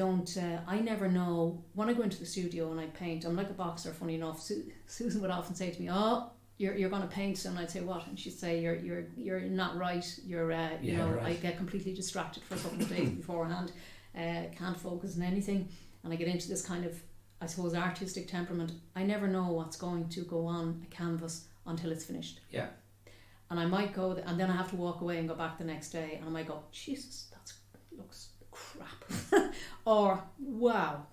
never know. When I go into the studio and I paint, I'm like a boxer, funny enough. Susan would often say to me, oh, you're going to paint, and I'd say, what? And she'd say, you're not right. You're you know, right. I get completely distracted for a couple of days beforehand. Can't focus on anything, and I get into this kind of, I suppose, artistic temperament. I never know what's going to go on a canvas until it's finished. Yeah. And I might go, and then I have to walk away and go back the next day, and I might go, Jesus, that looks crap. Or, wow,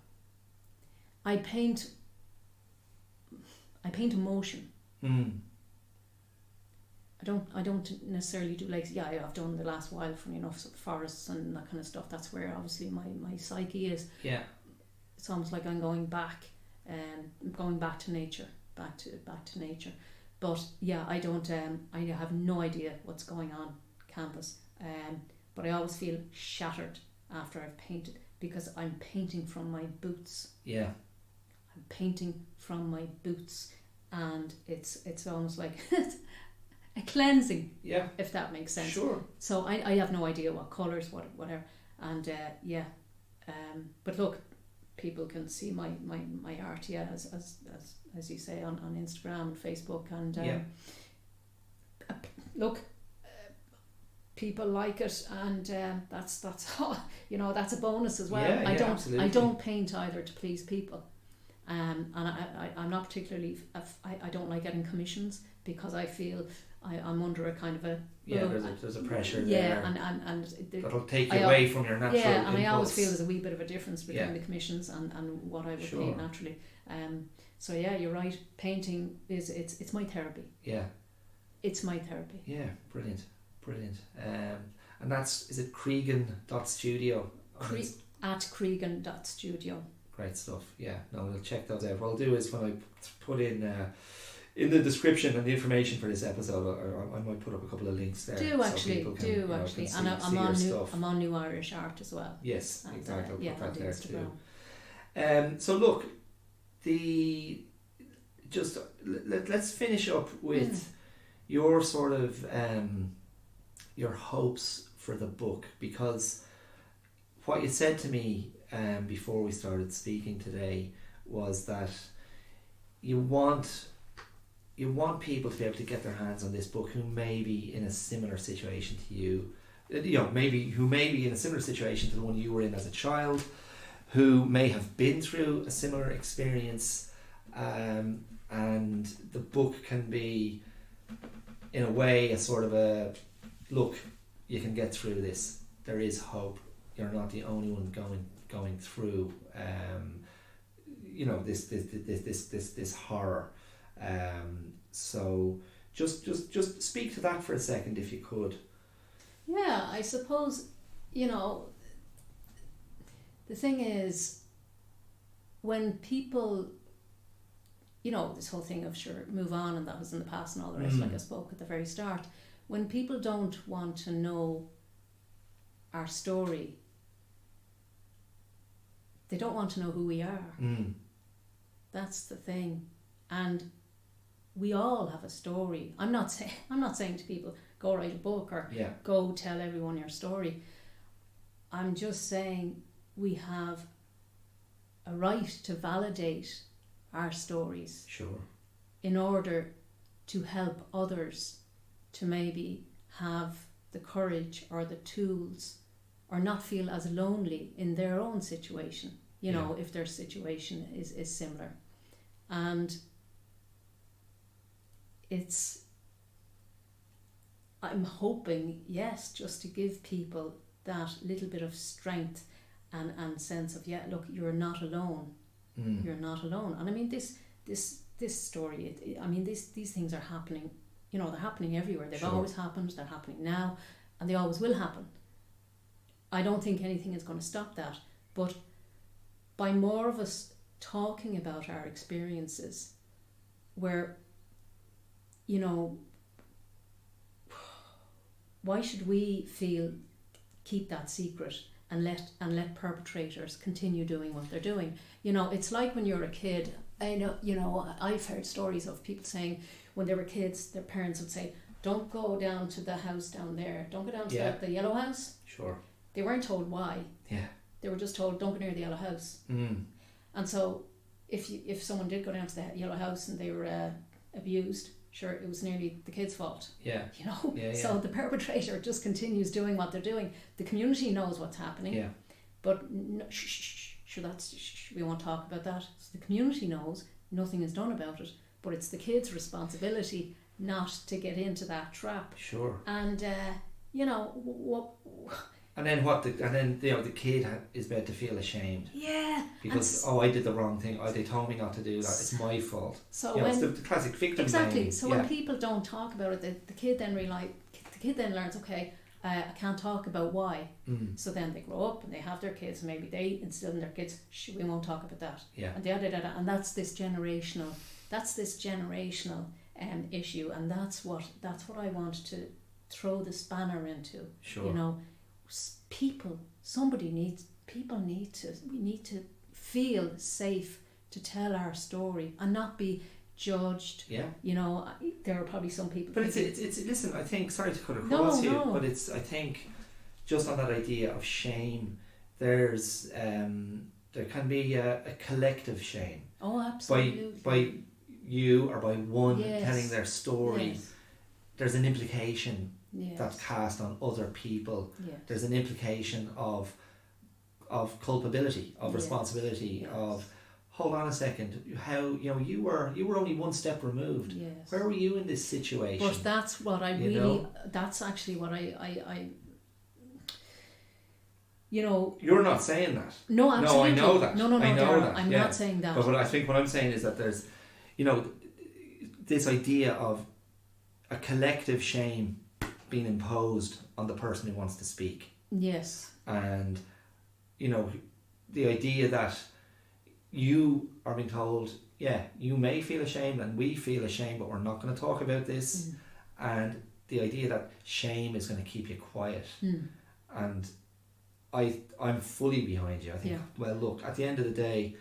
I paint emotion. I don't necessarily do, like, yeah, I've done the last while, funny enough, forests and that kind of stuff. That's where obviously my psyche is. Yeah. It's almost like I'm going back to nature, back to nature. But yeah, I don't. I have no idea what's going on canvas. But I always feel shattered after I've painted, because I'm painting from my boots. Yeah. I'm painting from my boots, and it's almost like a cleansing. Yeah. If that makes sense. Sure. So I have no idea what colours, whatever, and yeah. But look, people can see my art, yeah, as you say, on Instagram and Facebook, and look, people like it, and that's you know, that's a bonus as well. Yeah, I don't paint either to please people, and I'm not particularly, I don't like getting commissions, because I feel I'm under a kind of a, there's a pressure there, and and that'll take you away from your natural and impulse. I always feel there's a wee bit of a difference between the commissions and what I would paint naturally. So yeah, you're right, painting is it's my therapy. Yeah, it's my therapy. Yeah, brilliant. And is it Creegan.studio? At Creegan.studio. Great stuff. Yeah, no, we'll check those out. What I'll do is, when I put in the description and the information for this episode, I might put up a couple of links there. And I'm on New Irish Art as well. Yes, and, exactly. I'll put that there Instagram. too. So look, let's finish up with your sort of your hopes for the book, because what you said to me before we started speaking today was that you want people to be able to get their hands on this book who may be in a similar situation to you, who may be in a similar situation to the one you were in as a child, who may have been through a similar experience, and the book can be, in a way, a sort of a, look, you can get through this. There is hope. You're not the only one going through this horror. So just speak to that for a second, if you could. Yeah, I suppose, the thing is, when people, this whole thing of move on, and that was in the past and all the rest, like I spoke at the very start, when people don't want to know our story, they don't want to know who we are. That's the thing. And we all have a story. I'm not saying to people, go write a book or go tell everyone your story. I'm just saying we have a right to validate our stories. Sure. In order to help others to maybe have the courage or the tools, or not feel as lonely in their own situation, if their situation is similar. And I'm hoping, yes, just to give people that little bit of strength and sense of, look, you're not alone. You're not alone. And I mean, this story, these things are happening, they're happening everywhere. They've always happened, they're happening now, and they always will happen. I don't think anything is going to stop that. But by more of us talking about our experiences, where, why should we keep that secret and let perpetrators continue doing what they're doing? It's like when you're a kid. I've heard stories of people saying when they were kids, their parents would say, don't go down to the house down there, don't go down to the yellow house. Sure. They weren't told why. Yeah. They were just told, don't go near the yellow house. And so if someone did go down to the yellow house and they were abused, sure, it was nearly the kid's fault. Yeah. You know? Yeah, yeah. So the perpetrator just continues doing what they're doing. The community knows what's happening. Yeah. But sure, we won't talk about that. So the community knows, nothing is done about it. But it's the kid's responsibility not to get into that trap. Sure. And you know what. And then the kid is meant to feel ashamed. Yeah. Because I did the wrong thing. They told me not to do that. It's my fault. So it's the classic victim exactly. blaming. So when people don't talk about it, the kid then learns. Okay, I can't talk about why. So then they grow up and they have their kids. Maybe they instill in their kids, we won't talk about that. Yeah. And and that's this generational. Issue, and that's what I want to throw the spanner into. Sure. You know, people need to feel safe to tell our story and not be judged. Yeah. You know, there are probably some people. But it's listen, I think, sorry to cut across you, but I think just on that idea of shame, there's there can be a collective shame. Oh, absolutely. By you or by one telling their story, there's an implication that's cast on other people. There's an implication of culpability, of responsibility, of hold on a second, how you were only one step removed. Where were you in this situation? But that's what I that's actually what I you're not saying that. No, absolutely. No, I know that. No, I know Dara, that. I'm not saying that. But what I think what I'm saying is that there's this idea of a collective shame being imposed on the person who wants to speak. Yes. And the idea that you are being told, you may feel ashamed and we feel ashamed, but we're not going to talk about this. And the idea that shame is going to keep you quiet. And I'm fully behind you. I think, well, look, at the end of the day,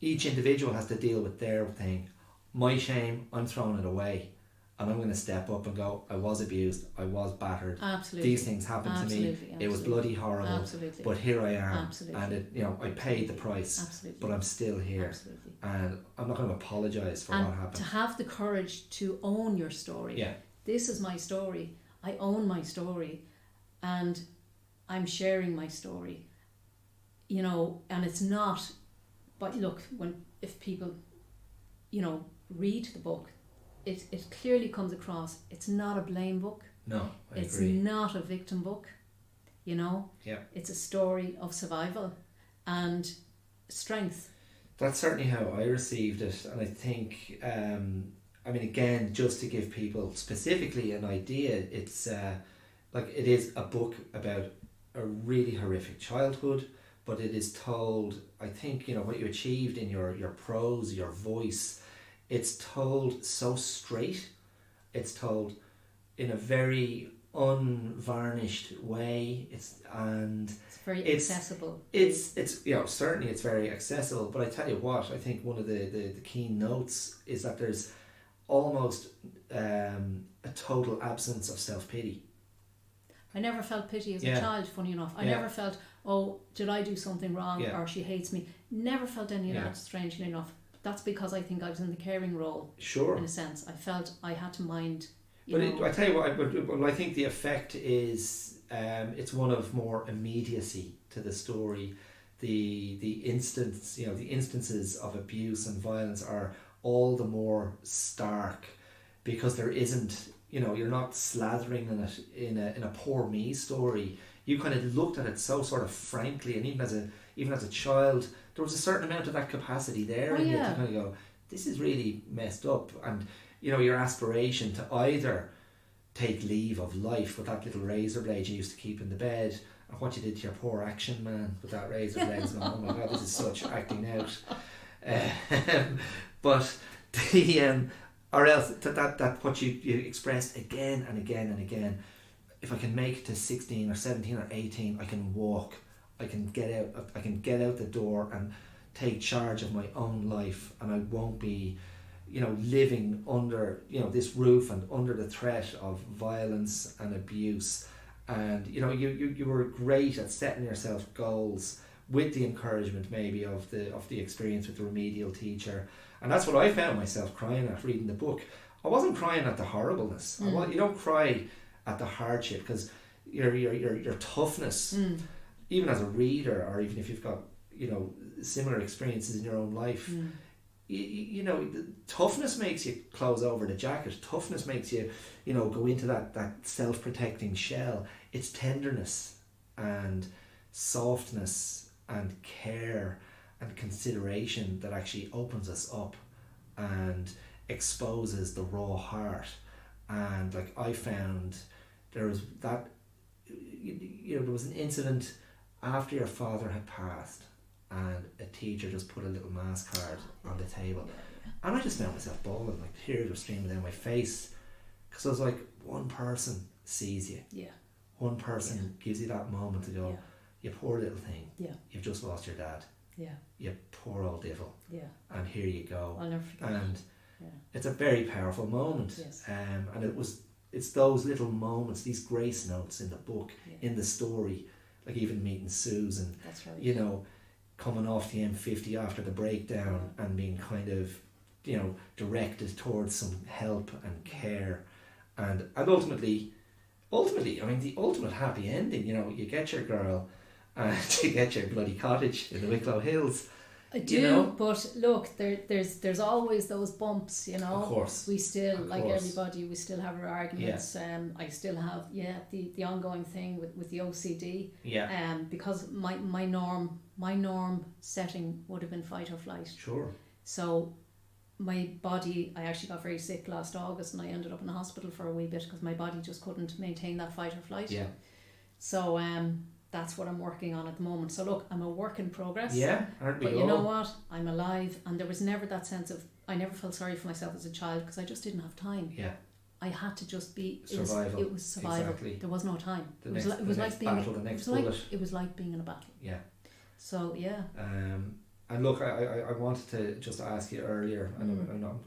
each individual has to deal with their thing. My shame, I'm throwing it away. And I'm going to step up and go, I was abused, I was battered. Absolutely. These things happened to me. It was bloody horrible. Absolutely. But here I am. Absolutely. And I paid the price. Absolutely. But I'm still here. Absolutely. And I'm not going to apologise for what happened. To have the courage to own your story. Yeah. This is my story. I own my story. And I'm sharing my story. And it's not, but look, if people, read the book, it clearly comes across, it's not a blame book. No, I it's agree. not a victim book, Yeah. It's a story of survival and strength. That's certainly how I received it. And I think, again, just to give people specifically an idea, it's it is a book about a really horrific childhood, but it is told, I think, what you achieved in your prose, your voice, it's told so straight. It's told in a very unvarnished way. It's very accessible. It's certainly it's very accessible. But I tell you what, I think one of the key notes is that there's almost a total absence of self-pity. I never felt pity as a child, funny enough. I never felt, did I do something wrong or she hates me. Never felt any of that, strangely enough. That's because I think I was in the caring role. Sure. In a sense. I felt I had to mind. I tell you what, I think the effect is it's one of more immediacy to the story. The instances of abuse and violence are all the more stark because there isn't, you're not slathering in it in a poor me story. You kind of looked at it so sort of frankly, and even as a child, there was a certain amount of that capacity there, and you had to kind of go, this is really messed up. And your aspiration to either take leave of life with that little razor blade you used to keep in the bed, or what you did to your poor action man with that razor blade, going, oh my god, this is such acting out. But the or else that what you expressed again and again and again. If I can make it to 16 or 17 or 18, I can walk. I can get out the door and take charge of my own life, and I won't be, living under, this roof and under the threat of violence and abuse. And you were great at setting yourself goals with the encouragement maybe of the experience with the remedial teacher, and that's what I found myself crying at reading the book. I wasn't crying at the horribleness. You don't cry at the hardship, because your toughness, even as a reader, or even if you've got, you know, similar experiences in your own life, you know, toughness makes you close over the jacket. Toughness makes you, you know, go into that self-protecting shell. It's tenderness and softness and care and consideration that actually opens us up and exposes the raw heart. And like, I found there was that, you know, there was an incident after your father had passed, and a teacher just put a little mass card on the table, and I just found myself bawling, like tears were streaming down my face, because I was like, one person sees you, one person gives you that moment to go, you poor little thing, you've just lost your dad, you poor old devil, and here you go. I'll never forget. And it's a very powerful moment. And it's those little moments, these grace notes in the book, in the story, like even meeting Susan, you know, coming off the M50 after the breakdown and being kind of, you know, directed towards some help and care, and ultimately, I mean, the ultimate happy ending, you know, you get your girl and you get your bloody cottage in the Wicklow Hills. I do, you know? But look, there's always those bumps, you know. Of course. We still, like everybody, we still have our arguments. I still have, the ongoing thing with the OCD. Because my norm setting would have been fight or flight. Sure. So my body, I actually got very sick last August, and I ended up in the hospital for a wee bit because my body just couldn't maintain that fight or flight. So that's what I'm working on at the moment. So look, I'm a work in progress. Aren't we but all? You know what? I'm alive, and there was never that sense of, I never felt sorry for myself as a child because I just didn't have time. I had to just be survival. It was survival. Exactly. There was no time. It was like being in a battle. So and look, I wanted to just ask you earlier, and I'm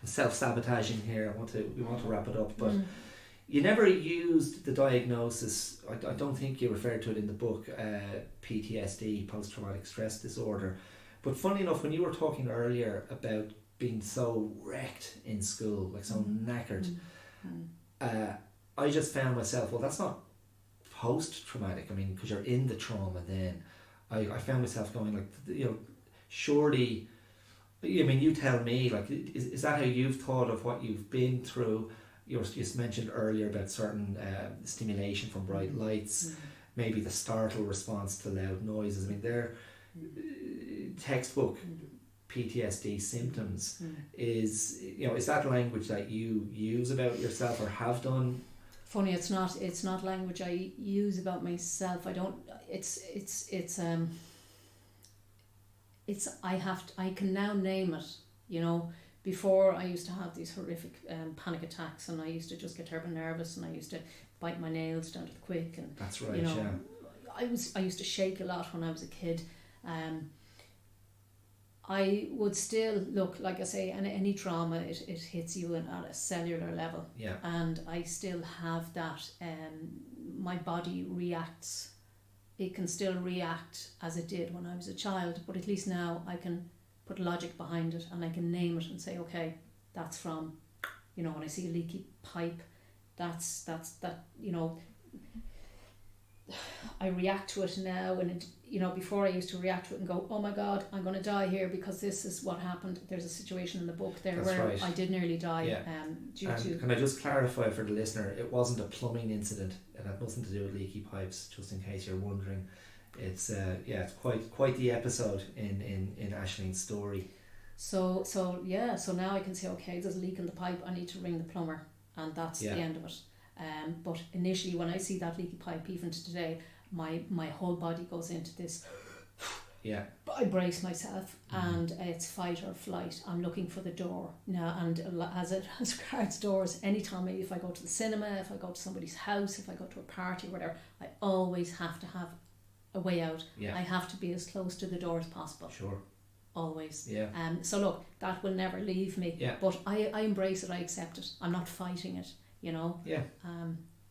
self-sabotaging here. We want to wrap it up, but you never used the diagnosis. I don't think you referred to it in the book, PTSD, post-traumatic stress disorder. But funny enough, when you were talking earlier about being so wrecked in school, like so knackered, I just found myself, well, that's not post-traumatic. I mean, because you're in the trauma then. I found myself going like, you know, surely, I mean, you tell me, like, is that how you've thought of what you've been through? You just mentioned earlier about certain stimulation from bright lights, maybe the startle response to loud noises. I mean, they're textbook PTSD symptoms. Is that language that you use about yourself or have done? Funny, it's not language I use about myself. I don't. I can now name it. You know. Before, I used to have these horrific panic attacks, and I used to just get terribly nervous, and I used to bite my nails down to the quick, and that's right. You know, I used to shake a lot when I was a kid. I would still look, like I say, and any trauma, it hits you at a cellular level, and I still have that. My body reacts. It can still react as it did when I was a child, but at least now I can put logic behind it, and I can name it and say, okay, that's from, you know, when I see a leaky pipe, that's that, you know, I react to it now, and it, you know, before I used to react to it and go, oh my God, I'm going to die here because this is what happened. There's a situation in the book there where I did nearly die. Due to. Can I just clarify for the listener, it wasn't a plumbing incident, it had nothing to do with leaky pipes, just in case you're wondering. It's it's quite the episode in Aisling's story. So now I can say, okay, there's a leak in the pipe, I need to ring the plumber, and that's the end of it. But initially, when I see that leaky pipe, even to today, my whole body goes into this. I brace myself, and it's fight or flight. I'm looking for the door now, and as regards doors, anytime if I go to the cinema, if I go to somebody's house, if I go to a party or whatever, I always have to have a way out. I have to be as close to the door as possible. Sure. Always. So look, that will never leave me. But I embrace it. I accept it. I'm not fighting it. You know.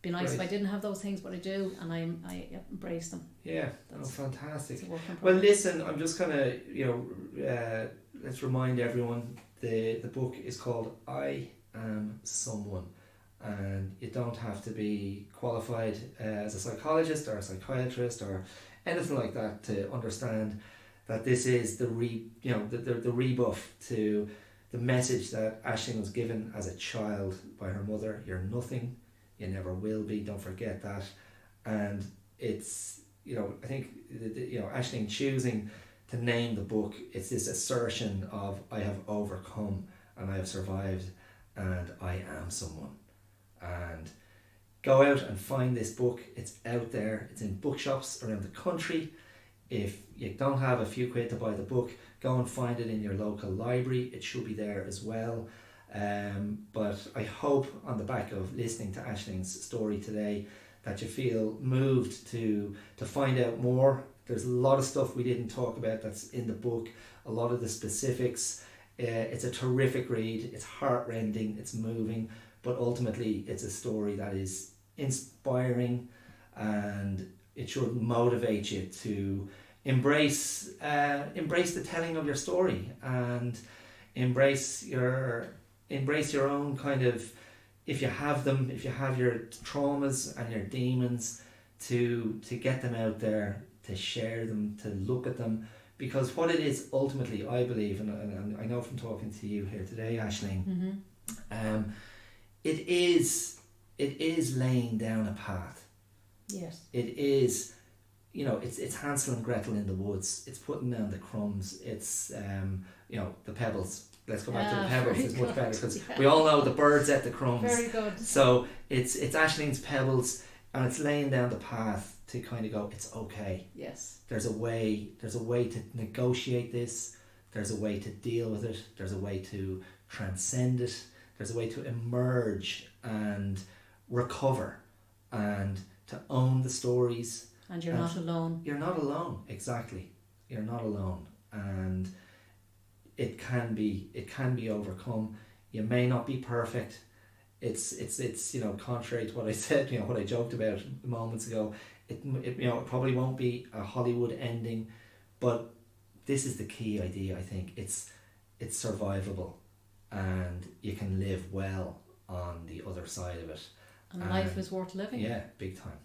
Be nice if I didn't have those things, but I do, and I embrace them. That's fantastic. Well, listen, I'm just gonna let's remind everyone the book is called I am someone. And you don't have to be qualified as a psychologist or a psychiatrist or anything like that to understand that this is the rebuff to the message that Aisling was given as a child by her mother. You're nothing, you never will be, don't forget that. And it's, I think, Aisling choosing to name the book, it's this assertion of I have overcome and I have survived and I am someone. And go out and find this book. It's out there, it's in bookshops around the country. If you don't have a few quid to buy the book, go and find it in your local library. It should be there as well. But I hope on the back of listening to Aisling's story today that you feel moved to find out more. There's a lot of stuff we didn't talk about that's in the book, a lot of the specifics. It's a terrific read, it's heartrending, it's moving, but ultimately it's a story that is inspiring, and it should motivate you to embrace the telling of your story and embrace your own kind of, if you have your traumas and your demons, to get them out there, to share them, to look at them, because what it is ultimately, I believe, and I know from talking to you here today, Aisling, it is laying down a path. Yes. It is, it's Hansel and Gretel in the woods. It's putting down the crumbs. It's, the pebbles. Let's go back to the pebbles. It's much better because we all know the birds ate the crumbs. Very good. So it's Aisling's pebbles, and it's laying down the path to kind of go, it's okay. Yes. There's a way to negotiate this. There's a way to deal with it. There's a way to transcend it. There's a way to emerge and recover and to own the stories. And you're not alone. You're not alone, exactly. You're not alone. And it can be overcome. You may not be perfect. It's contrary to what I said, what I joked about moments ago. It probably won't be a Hollywood ending, but this is the key idea, I think. It's survivable, and you can live well on the other side of it. And life is worth living. Yeah, big time.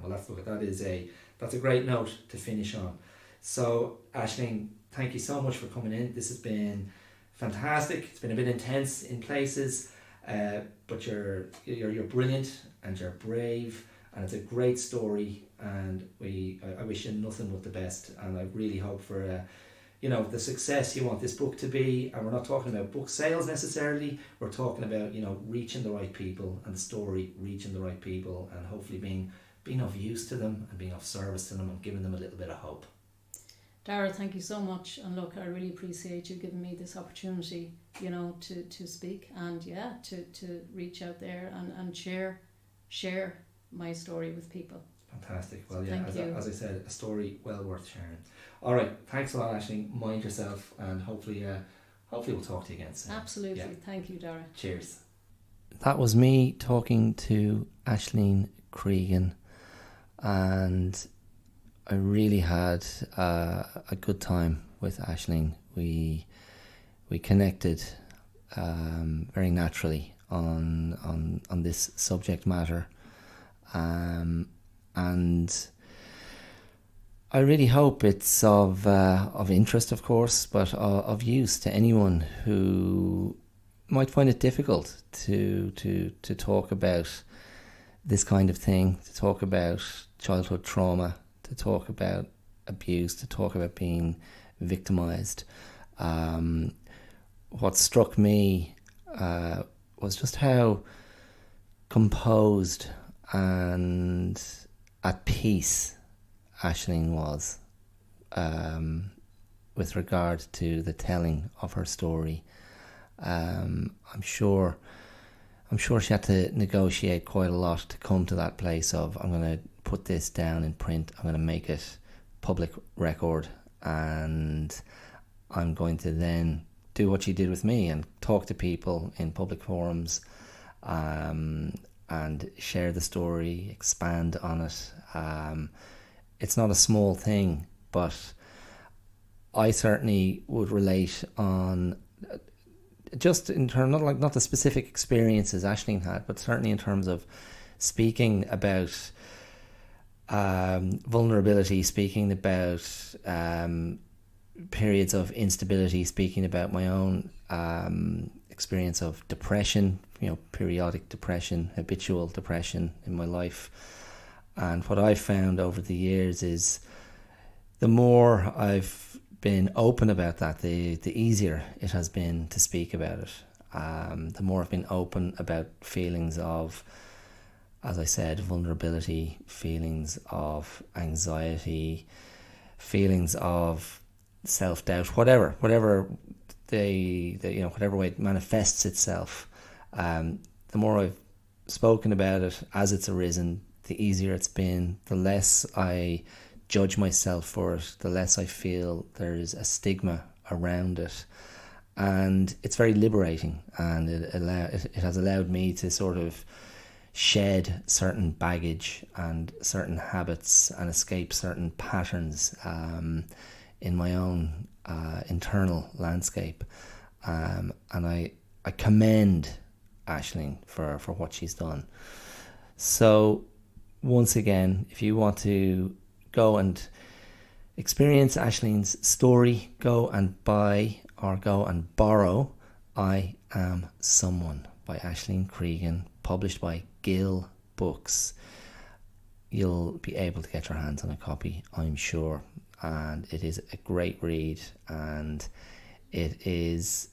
Well, that's a great note to finish on. So, Aisling, thank you so much for coming in. This has been fantastic. It's been a bit intense in places, but you're brilliant and you're brave, and it's a great story. And I wish you nothing but the best. And I really hope for the success you want this book to be. And we're not talking about book sales necessarily. We're talking about reaching the right people, and the story reaching the right people, and hopefully being of use to them and being of service to them and giving them a little bit of hope. Dara, thank you so much, and look, I really appreciate you giving me this opportunity, to speak, and to reach out there and share my story with people. Fantastic. Well, as I said, a story well worth sharing. All right, thanks a lot, Aisling. Mind yourself, and hopefully we'll talk to you again soon. Absolutely. Yeah. Thank you, Dara. Cheers. That was me talking to Aisling Creegan, and I really had a good time with Aisling. We connected very naturally on this subject matter, and I really hope it's of interest, of course, but of use to anyone who might find it difficult to talk about this kind of thing, to talk about childhood trauma, to talk about abuse, to talk about being victimized. What struck me was just how composed and at peace Aisling was with regard to the telling of her story. I'm sure she had to negotiate quite a lot to come to that place of, I'm going to put this down in print, I'm going to make it public record, and I'm going to then do what she did with me and talk to people in public forums, and share the story, expand on it. It's not a small thing, but I certainly would relate on just in terms, not the specific experiences Aisling had, but certainly in terms of speaking about vulnerability, speaking about periods of instability, speaking about my own experience of depression, periodic depression, habitual depression in my life. And what I've found over the years is the more I've been open about that, the easier it has been to speak about it. The more I've been open about feelings of, as I said, vulnerability, feelings of anxiety, feelings of self-doubt, whatever whatever way it manifests itself, the more I've spoken about it as it's arisen, the easier it's been, the less I judge myself for it, the less I feel there's a stigma around it. And it's very liberating, and it has allowed me to sort of shed certain baggage and certain habits and escape certain patterns in my own internal landscape. And I commend Aisling for what she's done. So once again, if you want to go and experience Aisling's story, go and buy or go and borrow I Am Someone by Aisling Creegan, published by Gill Books. You'll be able to get your hands on a copy, I'm sure, and it is a great read, and it's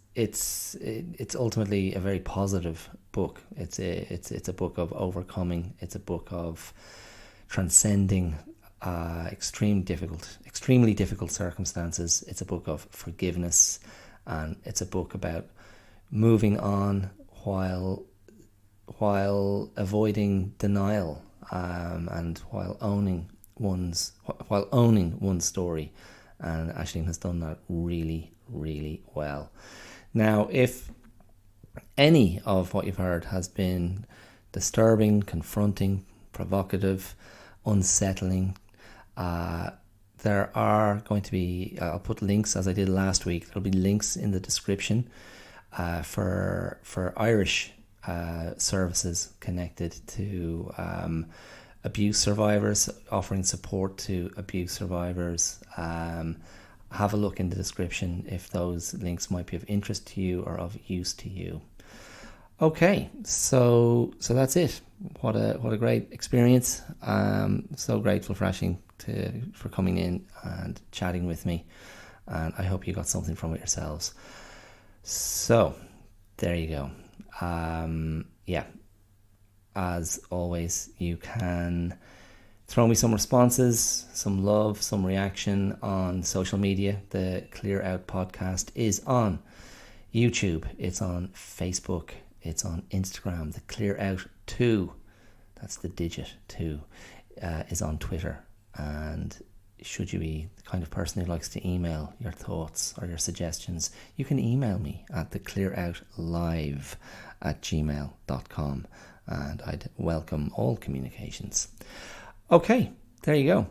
ultimately a very positive book. It's a book of overcoming. It's a book of transcending extremely difficult circumstances. It's a book of forgiveness, and it's a book about moving on while avoiding denial, and while owning one's story. And Aisling has done that really, really well. Now, if any of what you've heard has been disturbing, confronting, provocative, unsettling, there are going to be, I'll put links, as I did last week, there'll be links in the description for Irish services connected to abuse survivors, offering support to abuse survivors. Have a look in the description if those links might be of interest to you or of use to you. Okay, so that's it. What a great experience. So grateful for Aisling for coming in and chatting with me, and I hope you got something from it yourselves. So there you go. As always, you can throw me some responses, some love, some reaction on social media. The Clear Out podcast is on YouTube, it's on Facebook, it's on Instagram. The Clear Out 2, that's the digit 2, is on Twitter. And should you be the kind of person who likes to email your thoughts or your suggestions, you can email me at theclearoutlive@gmail.com, and I'd welcome all communications. Okay, there you go.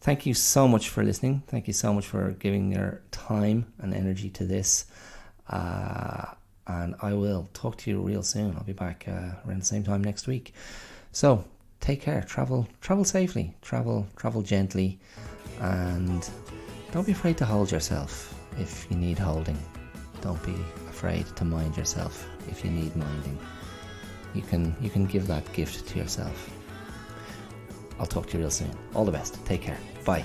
Thank you so much for listening. Thank you so much for giving your time and energy to this. And I will talk to you real soon. I'll be back around the same time next week. So take care. Travel safely. Travel gently. And don't be afraid to hold yourself if you need holding. Don't be afraid to mind yourself if you need minding. You can give that gift to yourself. I'll talk to you real soon. All the best. Take care. Bye.